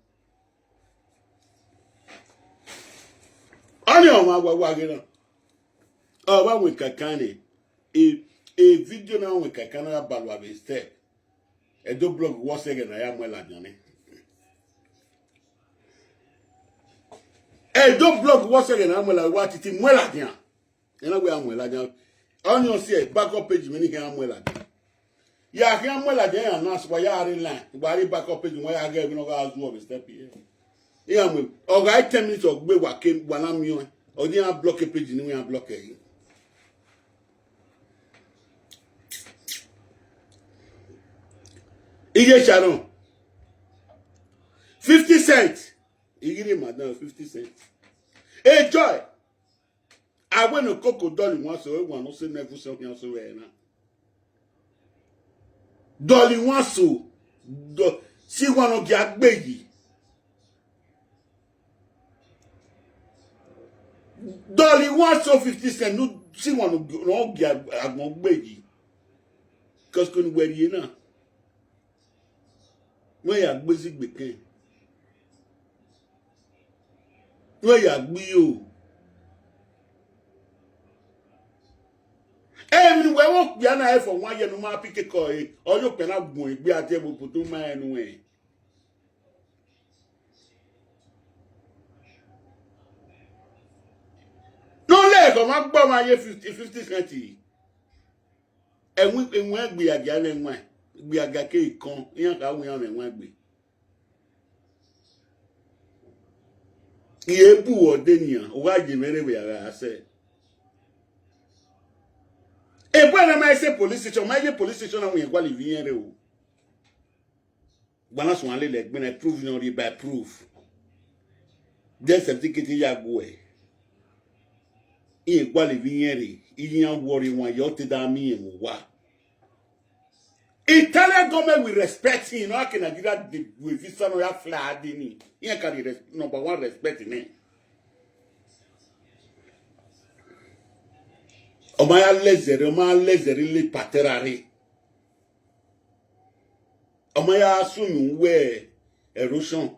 Ani o ma gwa gina. O wa we kakane. A video na we kakana balwa be step. E do blog was again na ya mwela jane. E do blog was again na mwela wa titi mwela jan. Ena we amwela jan. On your see backup page me ni kan mwela jan. Ya kan mwela jan na so ya ri line. Wa ri backup page mo ya ga bi no ga azu of step here. Ya mwe o ga 10 minutes of gbe wa ke wa na mi o. O di an block page ni we an block e. Iye Sharon 50 cents. Igiri madam 50 cents. Hey joy. I went to cocoa dolly once so one no say never so can so na. Dolly once so si one no gi agbeyi. Dolly once so 50 cents no si one no gi agbeyi. Cause kun weri na. Wọ́n yà gbé sí gbèkẹ́. Wọ́n yà gbé o. Èmi wẹ́ wọ́n pè á náà ẹ̀fọ̀ wọ́n ayẹnu máa pí kékọ̀ ẹ̀ ọyọ́ pẹ̀ náà gbọ̀n ìgbé àti ẹ̀bùpù tó máa ẹnu ẹ̀. N'olé ẹ̀kọ́ máa gbọ́ máa yẹ 50 cent. Ẹ̀wọ̀n ẹgbẹ̀ àjà lẹ́wọ̀n ẹ̀. Gbe agake kan yan ka wọn me wan gbe iye bu ode niyan o wa je mere we ara ase e bo na ma se police station na wọn kwa le vien re o gbana so ale le gbe na proof no ri by proof death certificate ya go e e kwa le vien re iyan worry wọn yo te da mi e mo wa. Italian government will respect him. No, can Nigeria with this son of fly dini. He can number one respect him. Omaya lezere le paterare. Omaya assume where erosion.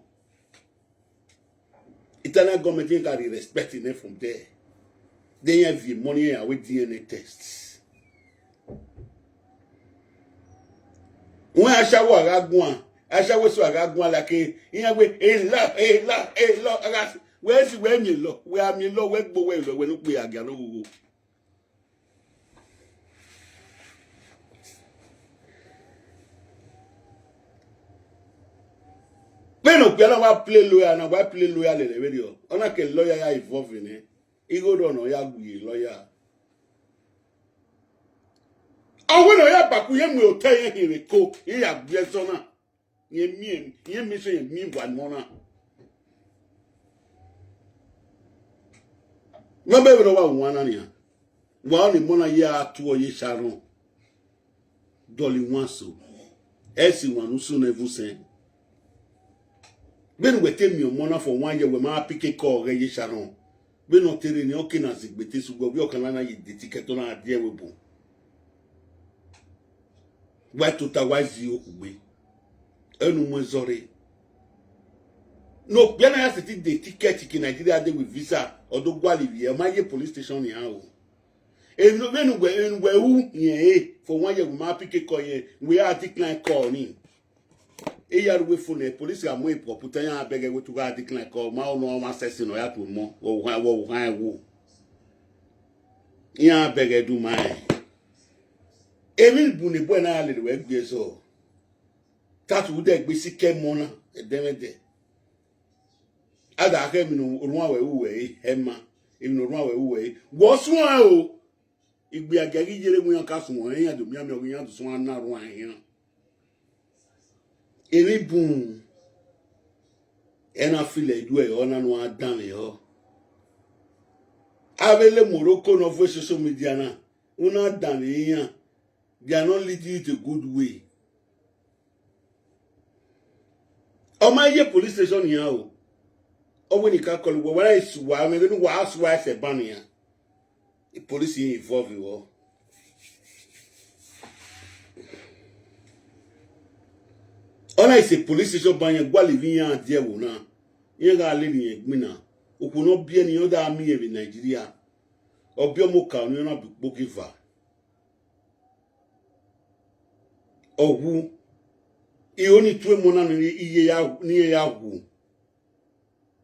Italian government can respect him from there. They have the money with DNA tests. When I shower agagun, I shower so agagun like a lot. Where's where me low? Where me low? Where go where when we are galo. When no piano wa play lawyer na wa play lawyer le video. Ona ke lawyer ya involve in it. Igo do no ya gbuye lawyer. Awo no ya baku ye mu otaye here ko ye ya gbe so na ye mi so ye mi wa no na no be no wa wan na ni wa ni mo na ya atu o ye Sharon Dolly wanso esi wanu so na evusen be no we tell me o mo na for 1 year we ma pick call re ye Sharon be no tere ni o kina zigbete sugo bi o kan na ye de ticket na ade we bo. Why to tawazi okugbe enu mo zore no biana ya seti de ticket ki Nigeria dey with visa odogwa livi e ma ye police station ni o e no menu we hu yen for 1 year we ma pick call yen we are decline call ni e ya ruwe phone police ga mo e poputa ya abege we to ga decline ko ma no ma access no ya to mo wo wo ya abege du mai emi bu ni bo na le we gbe so that would gbe sike mo na edemede ada aka mi no orun awe uwe ema emi no orun awe uwe wo so a o igbe agagi jere mu yan ka so won yan do mi am ogun yan do so na ru an yan emi bun ena file du e ona no adan yo avele Morocco no for social media na una dan yan they are not leading you to a good way. Oh my ye police station here o. Oh when you can call when I swear I mean no house why say ban here. The police involved you. All I say police station ban here gwa living here there wo na. Yen ga le ni egmi na. Oku no bia ni oda ami in Nigeria. Obi omo ka ni na bi giver. Owu I only 2 mona ni iye ya ni ya wu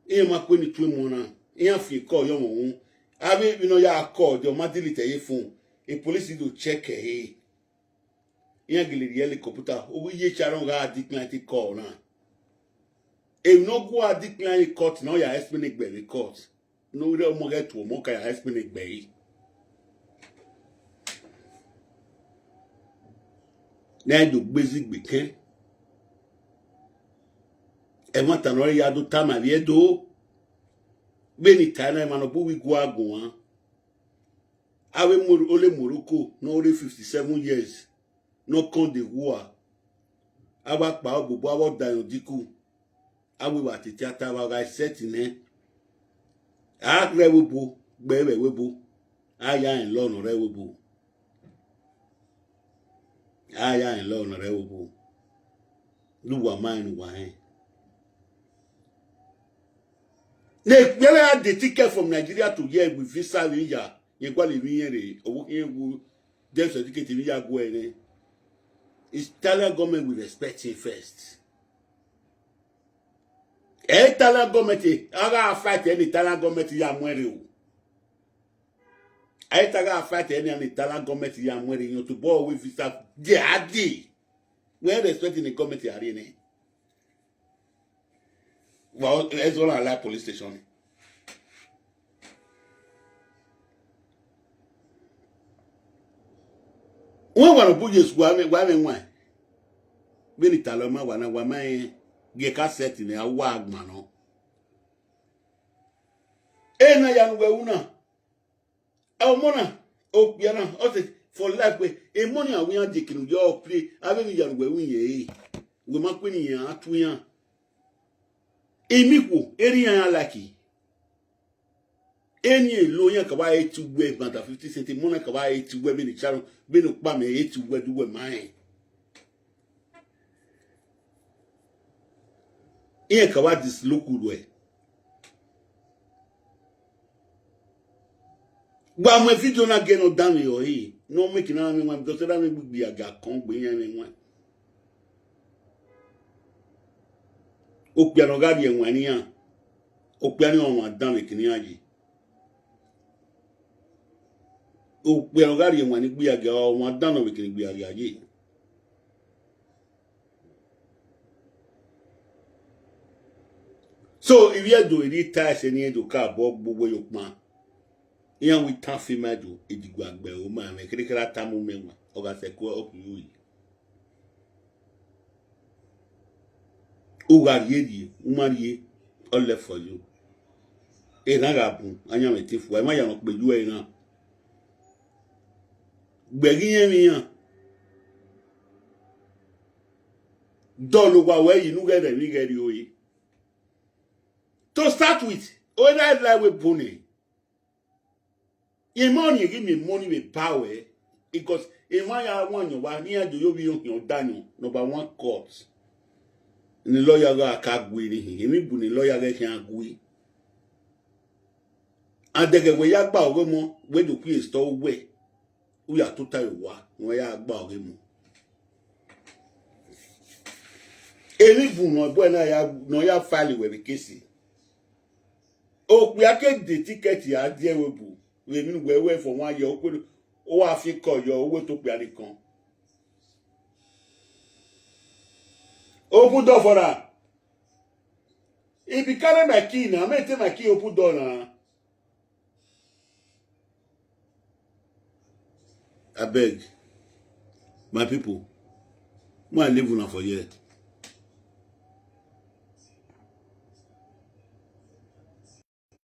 e ma ko ni 2 mona e fi call yo won abi bi no ya call the ma delete ye phone e police do check e gele ye computer o ye charon ga decline call na e no go decline court no ya explain gbe court no re mo get to mo ka ya explain gbe na do basic gbeke e ma tan ori ya do tama bi edo be ni tana ma no bu wi go agun awe mo ole Morocco no ore 57 years no con de war aba pa ogbogbo awo dayan diku awe wa ti theater wa ga set ni a re wobo gbe we webo aya en lo no re wobo aya en lo no re wobo luwa mine wa hen they had the ticket from Nigeria to here with visa here. You go live here. Or you death certificate here go any. Italian government will respect him first. Italian government, I got fight any Italian government here mwere. I got fight any Italian government here mwere. You to borrow with visa. They we respecting the government here. Well, it's all a police station. When one of Bujes why when it aloma wana wama ge cassette in a wag mano. Na yan we una. Our mona, oh piano, for life way. A money we are taking your play. I mean, yan we win ye. We make winning ya at we Emiku, area lucky. Any lawyer can buy 2 web, but 50 cent money can buy 2 web in the channel, been up by me 8 web do mine. Here can buy this local way. But my video not get no down your head. No making anyone because that will be a gap, can't be anyone. Opiano gadi enwania opiano on madan ekiniaji opiano gadi enwani gbe aga o madan o ekini gbe aga ji so if you do it tax any do ka bo gbogbo yopma yan we tan fi madu edigbo agbe o ma me kirikira tamu menwa o ga se ko okuyi Ugariedi, Umarie, all left for you. A ragabu, I am a thief. Why my young be you now? Begging me, don't look away, you know, get a nigger you. To start with, when I lie with pony, in money, give me money with power because in my one, you near do you be your Daniel, number 1 court. Ni lawyer ga akagwe ni emi bu ni lawyer ga kan agwe adege we ya gba owe mo we do ku store we u ya to tayo wa won ya gba owe mo Any boom, boy, no, ya file with the case. Oh, we are getting the ticket here, dear Webu. We mean we're away for 1 year. Oh, I feel call your way to Pianicon. Open door for her. If you carry my key now, I may take my key, open door now. I beg, my people, I live on for here.